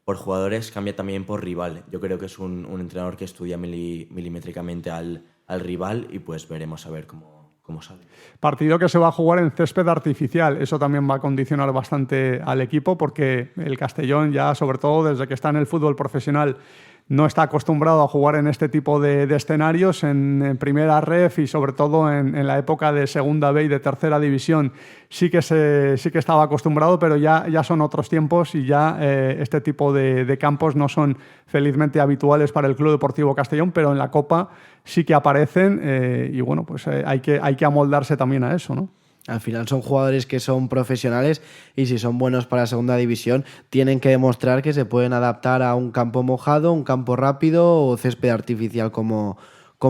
S7: jugadores, cambia también por rival. Yo creo que es un entrenador que estudia milimétricamente al rival y pues veremos a ver cómo sale.
S3: Partido que se va a jugar en césped artificial. Eso también va a condicionar bastante al equipo, porque el Castellón ya, sobre todo desde que está en el fútbol profesional, no está acostumbrado a jugar en este tipo de escenarios, en primera ref y sobre todo en la época de segunda B y de tercera división sí que estaba acostumbrado, pero ya son otros tiempos y ya este tipo de campos no son felizmente habituales para el Club Deportivo Castellón, pero en la Copa sí que aparecen y bueno, pues hay que amoldarse también a eso, ¿no?
S6: Al final son jugadores que son profesionales y si son buenos para segunda división tienen que demostrar que se pueden adaptar a un campo mojado, un campo rápido o césped artificial como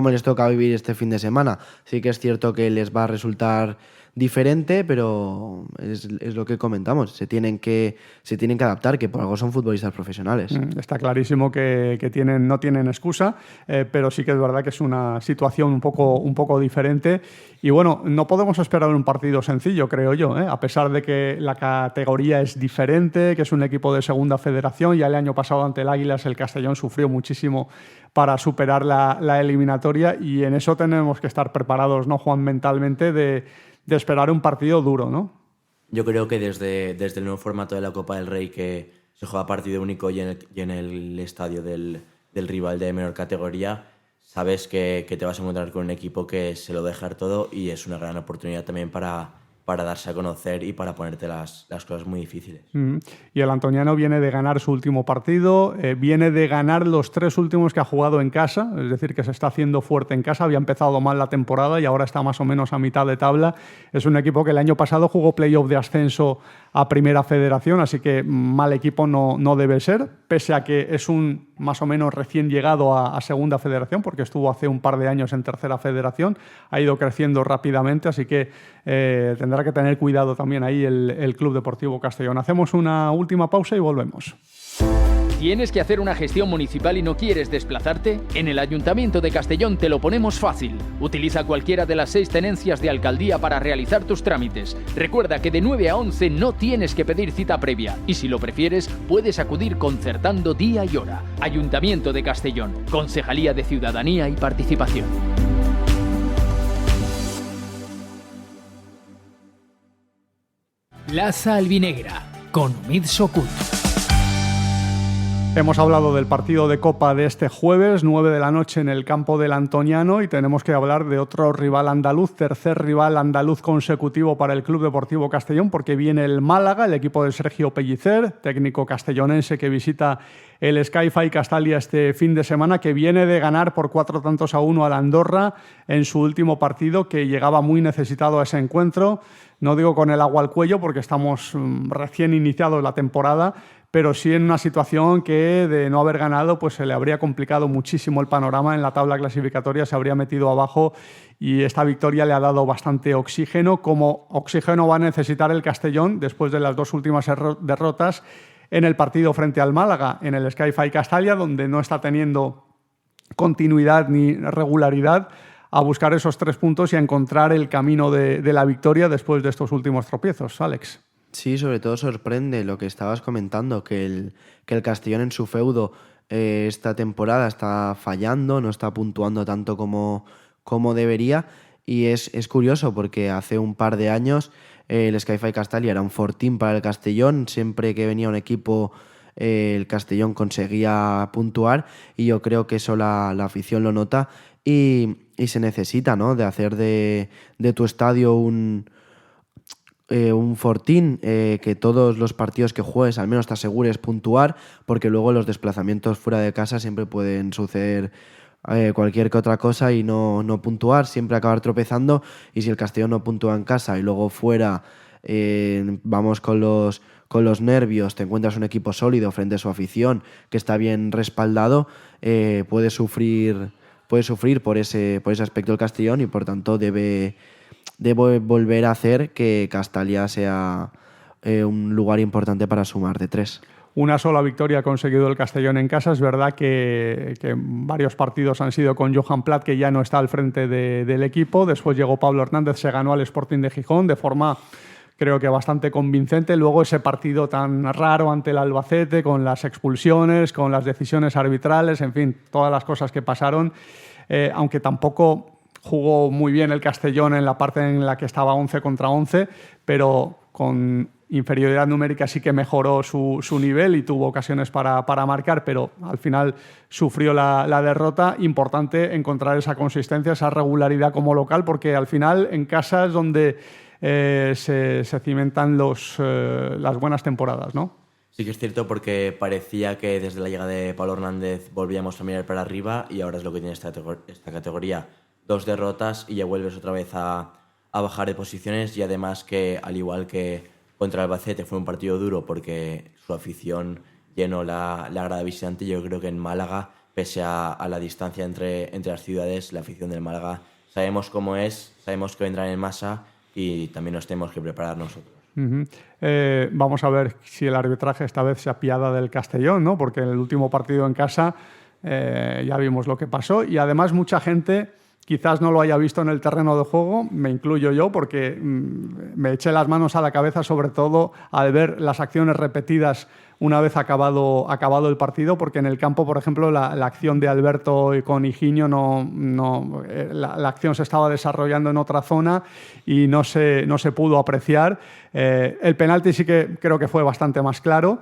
S6: les toca vivir este fin de semana. Sí que es cierto que les va a resultar diferente, pero es lo que comentamos. Se tienen que adaptar, que por algo son futbolistas profesionales.
S3: Está clarísimo que no tienen excusa, pero sí que es verdad que es una situación un poco diferente. Y bueno, no podemos esperar un partido sencillo, creo yo, a pesar de que la categoría es diferente, que es un equipo de segunda federación. Ya el año pasado ante el Águilas el Castellón sufrió muchísimo para superar la eliminatoria, y en eso tenemos que estar preparados, ¿no, Juan, mentalmente de esperar un partido duro, ¿no?
S7: Yo creo que desde el nuevo formato de la Copa del Rey, que se juega partido único y en el estadio del rival de menor categoría, sabes que te vas a encontrar con un equipo que se lo deja todo, y es una gran oportunidad también para darse a conocer y para ponerte las cosas muy difíciles.
S3: Y el antoniano viene de ganar su último partido, viene de ganar los 3 últimos que ha jugado en casa, es decir, que se está haciendo fuerte en casa. Había empezado mal la temporada y ahora está más o menos a mitad de tabla. Es un equipo que el año pasado jugó playoff de ascenso a Primera Federación, así que mal equipo no debe ser, pese a que es un más o menos recién llegado a Segunda Federación, porque estuvo hace un par de años en Tercera Federación, ha ido creciendo rápidamente, así que tendrá que tener cuidado también ahí el Club Deportivo Castellón. Hacemos una última pausa y volvemos.
S9: ¿Tienes que hacer una gestión municipal y no quieres desplazarte? En el Ayuntamiento de Castellón te lo ponemos fácil. Utiliza cualquiera de las 6 tenencias de alcaldía para realizar tus trámites. Recuerda que de 9 a 11 no tienes que pedir cita previa, y si lo prefieres, puedes acudir concertando día y hora. Ayuntamiento de Castellón, Concejalía de Ciudadanía y Participación.
S2: Plaza Albinegra, con Umid Sokut.
S3: Hemos hablado del partido de Copa de este jueves, 9 de la noche en el campo del Antoniano, y tenemos que hablar de otro rival andaluz, tercer rival andaluz consecutivo para el Club Deportivo Castellón, porque viene el Málaga, el equipo de Sergio Pellicer, técnico castellonense que visita el Sky-Fi Castalia este fin de semana, que viene de ganar por 4-1 al Andorra en su último partido, que llegaba muy necesitado a ese encuentro. No digo con el agua al cuello, porque estamos recién iniciados la temporada, pero sí en una situación que de no haber ganado pues se le habría complicado muchísimo el panorama en la tabla clasificatoria, se habría metido abajo, y esta victoria le ha dado bastante oxígeno, como oxígeno va a necesitar el Castellón después de las 2 últimas derrotas en el partido frente al Málaga, en el Sky-Fi Castalia, donde no está teniendo continuidad ni regularidad, a buscar esos 3 puntos y a encontrar el camino de la victoria después de estos últimos tropiezos. Alex.
S6: Sí, sobre todo sorprende lo que estabas comentando, que el Castellón en su feudo esta temporada está fallando, no está puntuando tanto como debería, y es curioso porque hace un par de años el Sky-Fi Castalia era un fortín para el Castellón. Siempre que venía un equipo el Castellón conseguía puntuar, y yo creo que eso la afición lo nota, y se necesita, ¿no?, de hacer de tu estadio un fortín, que todos los partidos que juegues al menos te asegures puntuar, porque luego los desplazamientos fuera de casa siempre pueden suceder cualquier que otra cosa y no puntuar, siempre acabar tropezando. Y si el Castellón no puntúa en casa y luego fuera vamos con los nervios, te encuentras un equipo sólido frente a su afición que está bien respaldado, puede sufrir por ese aspecto el Castellón, y por tanto debe volver a hacer que Castalia sea un lugar importante para sumar de 3.
S3: Una sola victoria ha conseguido el Castellón en casa. Es verdad que varios partidos han sido con Johan Plat, que ya no está al frente del equipo. Después llegó Pablo Hernández, se ganó al Sporting de Gijón de forma, creo que bastante convincente. Luego ese partido tan raro ante el Albacete, con las expulsiones, con las decisiones arbitrales, en fin, todas las cosas que pasaron. Aunque tampoco jugó muy bien el Castellón en la parte en la que estaba 11 contra 11, pero con inferioridad numérica sí que mejoró su nivel y tuvo ocasiones para marcar, pero al final sufrió la derrota. Importante encontrar esa consistencia, esa regularidad como local, porque al final en casa es donde se cimentan las buenas temporadas, ¿no?
S7: Sí que es cierto, porque parecía que desde la llegada de Pablo Hernández volvíamos a mirar para arriba, y ahora es lo que tiene esta categoría. 2 derrotas y ya vuelves otra vez a bajar de posiciones, y además que, al igual que contra el Albacete, fue un partido duro porque su afición llenó la grada visitante. Yo creo que en Málaga, pese a la distancia entre las ciudades, la afición del Málaga sabemos cómo es, sabemos que vendrán en masa, y también nos tenemos que preparar nosotros.
S3: Vamos a ver si el arbitraje esta vez se apiada del Castellón, ¿no? Porque en el último partido en casa ya vimos lo que pasó y además mucha gente quizás no lo haya visto en el terreno de juego, me incluyo yo, porque me eché las manos a la cabeza sobre todo al ver las acciones repetidas una vez acabado el partido, porque en el campo, por ejemplo, la acción de Alberto con Higinio, la acción se estaba desarrollando en otra zona y no se pudo apreciar. El penalti sí que creo que fue bastante más claro,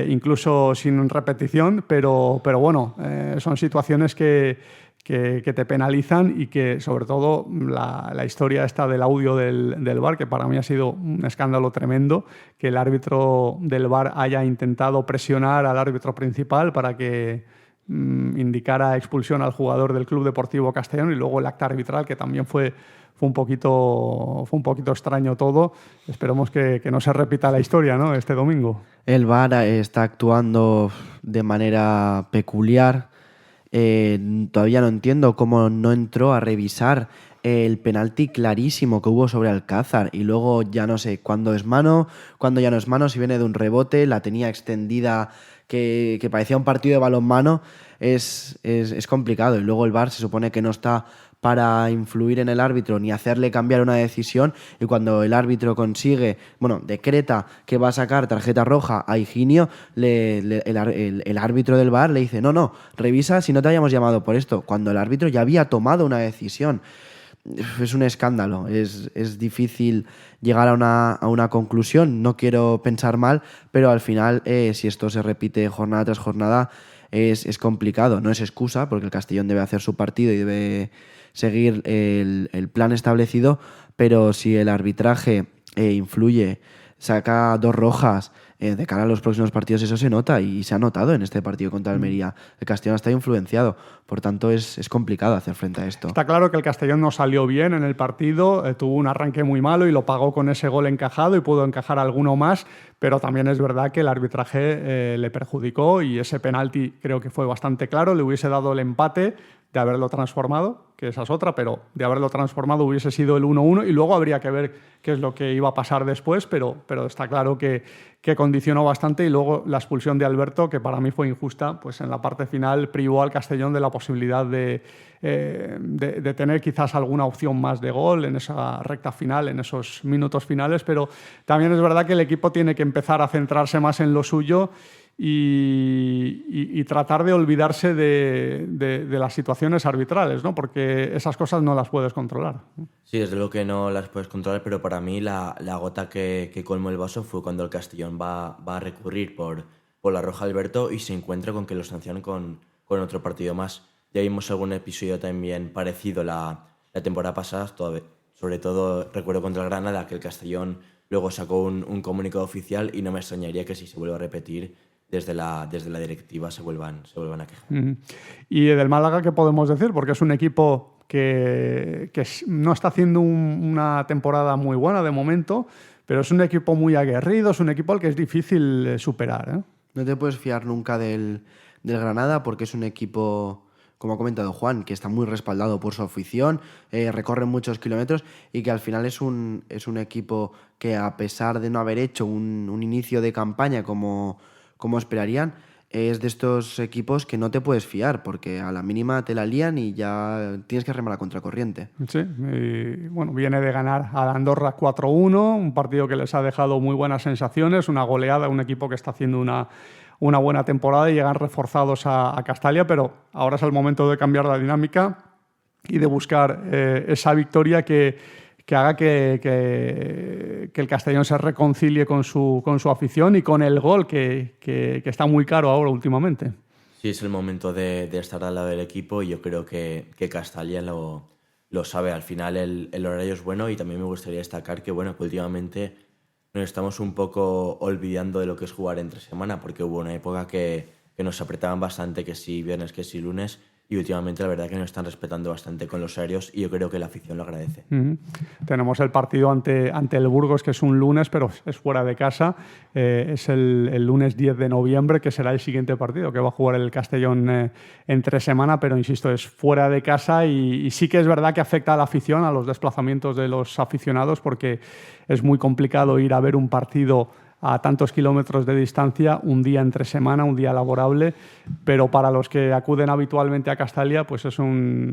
S3: incluso sin repetición, pero bueno, son situaciones que te penalizan y que, sobre todo, la historia esta del audio del VAR, que para mí ha sido un escándalo tremendo, que el árbitro del VAR haya intentado presionar al árbitro principal para que indicara expulsión al jugador del Club Deportivo Castellón, y luego el acta arbitral, que también fue un poquito extraño todo. Esperemos que no se repita la historia, ¿no?, este domingo.
S6: El VAR está actuando de manera peculiar. Todavía no entiendo cómo no entró a revisar el penalti clarísimo que hubo sobre Alcázar y luego ya no sé cuándo es mano, cuándo ya no es mano, si viene de un rebote, la tenía extendida que parecía un partido de balonmano. Es complicado, y luego el VAR se supone que no está para influir en el árbitro ni hacerle cambiar una decisión, y cuando el árbitro decreta que va a sacar tarjeta roja a Higinio, el árbitro del VAR le dice no, revisa si no te hayamos llamado por esto, cuando el árbitro ya había tomado una decisión. Es un escándalo, es difícil llegar a una conclusión, no quiero pensar mal, pero al final si esto se repite jornada tras jornada es complicado. No es excusa, porque el Castellón debe hacer su partido y debe seguir el plan establecido, pero si el arbitraje influye, saca 2 rojas de cara a los próximos partidos, eso se nota, y se ha notado en este partido contra Almería. El Castellón está influenciado, por tanto es complicado hacer frente a esto.
S3: Está claro que el Castellón no salió bien en el partido, tuvo un arranque muy malo y lo pagó con ese gol encajado, y pudo encajar alguno más, pero también es verdad que el arbitraje le perjudicó, y ese penalti creo que fue bastante claro, le hubiese dado el empate de haberlo transformado, que esa es otra, pero de haberlo transformado hubiese sido el 1-1, y luego habría que ver qué es lo que iba a pasar después, pero está claro que condicionó bastante, y luego la expulsión de Alberto, que para mí fue injusta, pues en la parte final privó al Castellón de la posibilidad de tener quizás alguna opción más de gol en esa recta final, en esos minutos finales, pero también es verdad que el equipo tiene que empezar a centrarse más en lo suyo y tratar de olvidarse de las situaciones arbitrales, ¿no? Porque esas cosas no las puedes controlar.
S7: Sí, desde luego que no las puedes controlar, pero para mí la gota que colmó el vaso fue cuando el Castellón va a recurrir por la roja Alberto y se encuentra con que lo sancionan con otro partido más. Ya vimos algún episodio también parecido la temporada pasada, sobre todo recuerdo contra el Granada, que el Castellón luego sacó un comunicado oficial, y no me extrañaría que si se vuelve a repetir, desde la directiva se vuelvan a quejar.
S3: ¿Y del Málaga qué podemos decir? Porque es un equipo que no está haciendo una temporada muy buena de momento, pero es un equipo muy aguerrido, es un equipo al que es difícil superar, ¿eh?
S6: No te puedes fiar nunca del Granada, porque es un equipo, como ha comentado Juan, que está muy respaldado por su afición, recorre muchos kilómetros, y que al final es un equipo que, a pesar de no haber hecho un inicio de campaña como esperarían, es de estos equipos que no te puedes fiar, porque a la mínima te la lían y ya tienes que remar a contracorriente.
S3: Sí, viene de ganar a Andorra 4-1, un partido que les ha dejado muy buenas sensaciones, una goleada, un equipo que está haciendo una buena temporada, y llegan reforzados a Castalia, pero ahora es el momento de cambiar la dinámica y de buscar esa victoria que haga que el Castellón se reconcilie con su afición y con el gol que está muy caro ahora últimamente.
S7: Sí, es el momento de estar al lado del equipo, y yo creo que Castalia lo sabe. Al final el horario es bueno, y también me gustaría destacar que últimamente nos estamos un poco olvidando de lo que es jugar entre semana, porque hubo una época que nos apretaban bastante, que si viernes, que si lunes, y últimamente la verdad que nos están respetando bastante con los horarios y yo creo que la afición lo agradece.
S3: Tenemos el partido ante el Burgos, que es un lunes, pero es fuera de casa. Es el lunes 10 de noviembre, que será el siguiente partido, que va a jugar el Castellón entre semana, pero insisto, es fuera de casa y sí que es verdad que afecta a la afición, a los desplazamientos de los aficionados, porque es muy complicado ir a ver un partido a tantos kilómetros de distancia, un día entre semana, un día laborable, pero para los que acuden habitualmente a Castalia, pues es no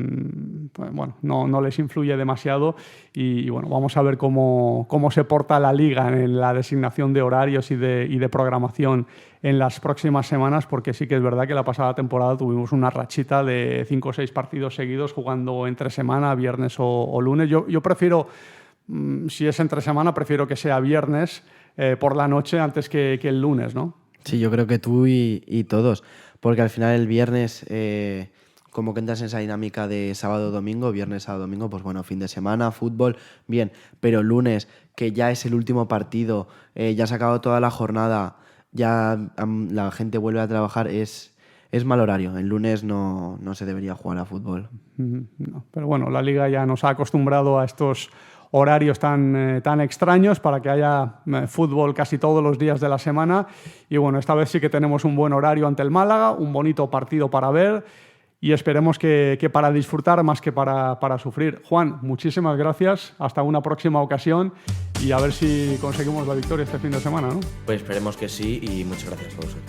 S3: les influye demasiado y bueno, vamos a ver cómo se porta la Liga en la designación de horarios y de programación en las próximas semanas, porque sí que es verdad que la pasada temporada tuvimos una rachita de 5 o 6 partidos seguidos jugando entre semana, viernes o lunes. Yo prefiero, si es entre semana, prefiero que sea viernes por la noche antes que el lunes, ¿no?
S6: Sí, yo creo que tú y todos, porque al final el viernes, como que entras en esa dinámica de sábado-domingo, viernes, sábado-domingo, pues bueno, fin de semana, fútbol, bien, pero lunes, que ya es el último partido, ya se ha acabado toda la jornada, ya la gente vuelve a trabajar, es mal horario. El lunes no se debería jugar a fútbol.
S3: No, pero bueno, la Liga ya nos ha acostumbrado a estos horarios tan extraños para que haya fútbol casi todos los días de la semana y bueno, esta vez sí que tenemos un buen horario ante el Málaga, un bonito partido para ver y esperemos que para disfrutar más que para sufrir. Juan, muchísimas gracias, hasta una próxima ocasión y a ver si conseguimos la victoria este fin de semana, ¿no?
S7: Pues esperemos que sí y muchas gracias a vosotros.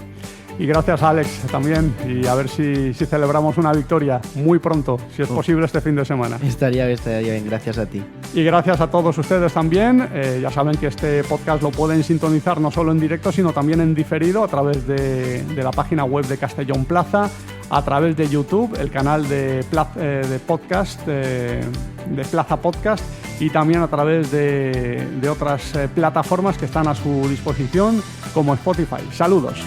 S3: Y gracias a Alex también, y a ver si celebramos una victoria muy pronto, si es posible este fin de semana.
S6: Estaría bien, gracias a ti.
S3: Y gracias a todos ustedes también. Ya saben que este podcast lo pueden sintonizar no solo en directo, sino también en diferido a través de la página web de Castellón Plaza, a través de YouTube, el canal de podcast, de Plaza Podcast, y también a través de otras plataformas que están a su disposición, como Spotify. Saludos.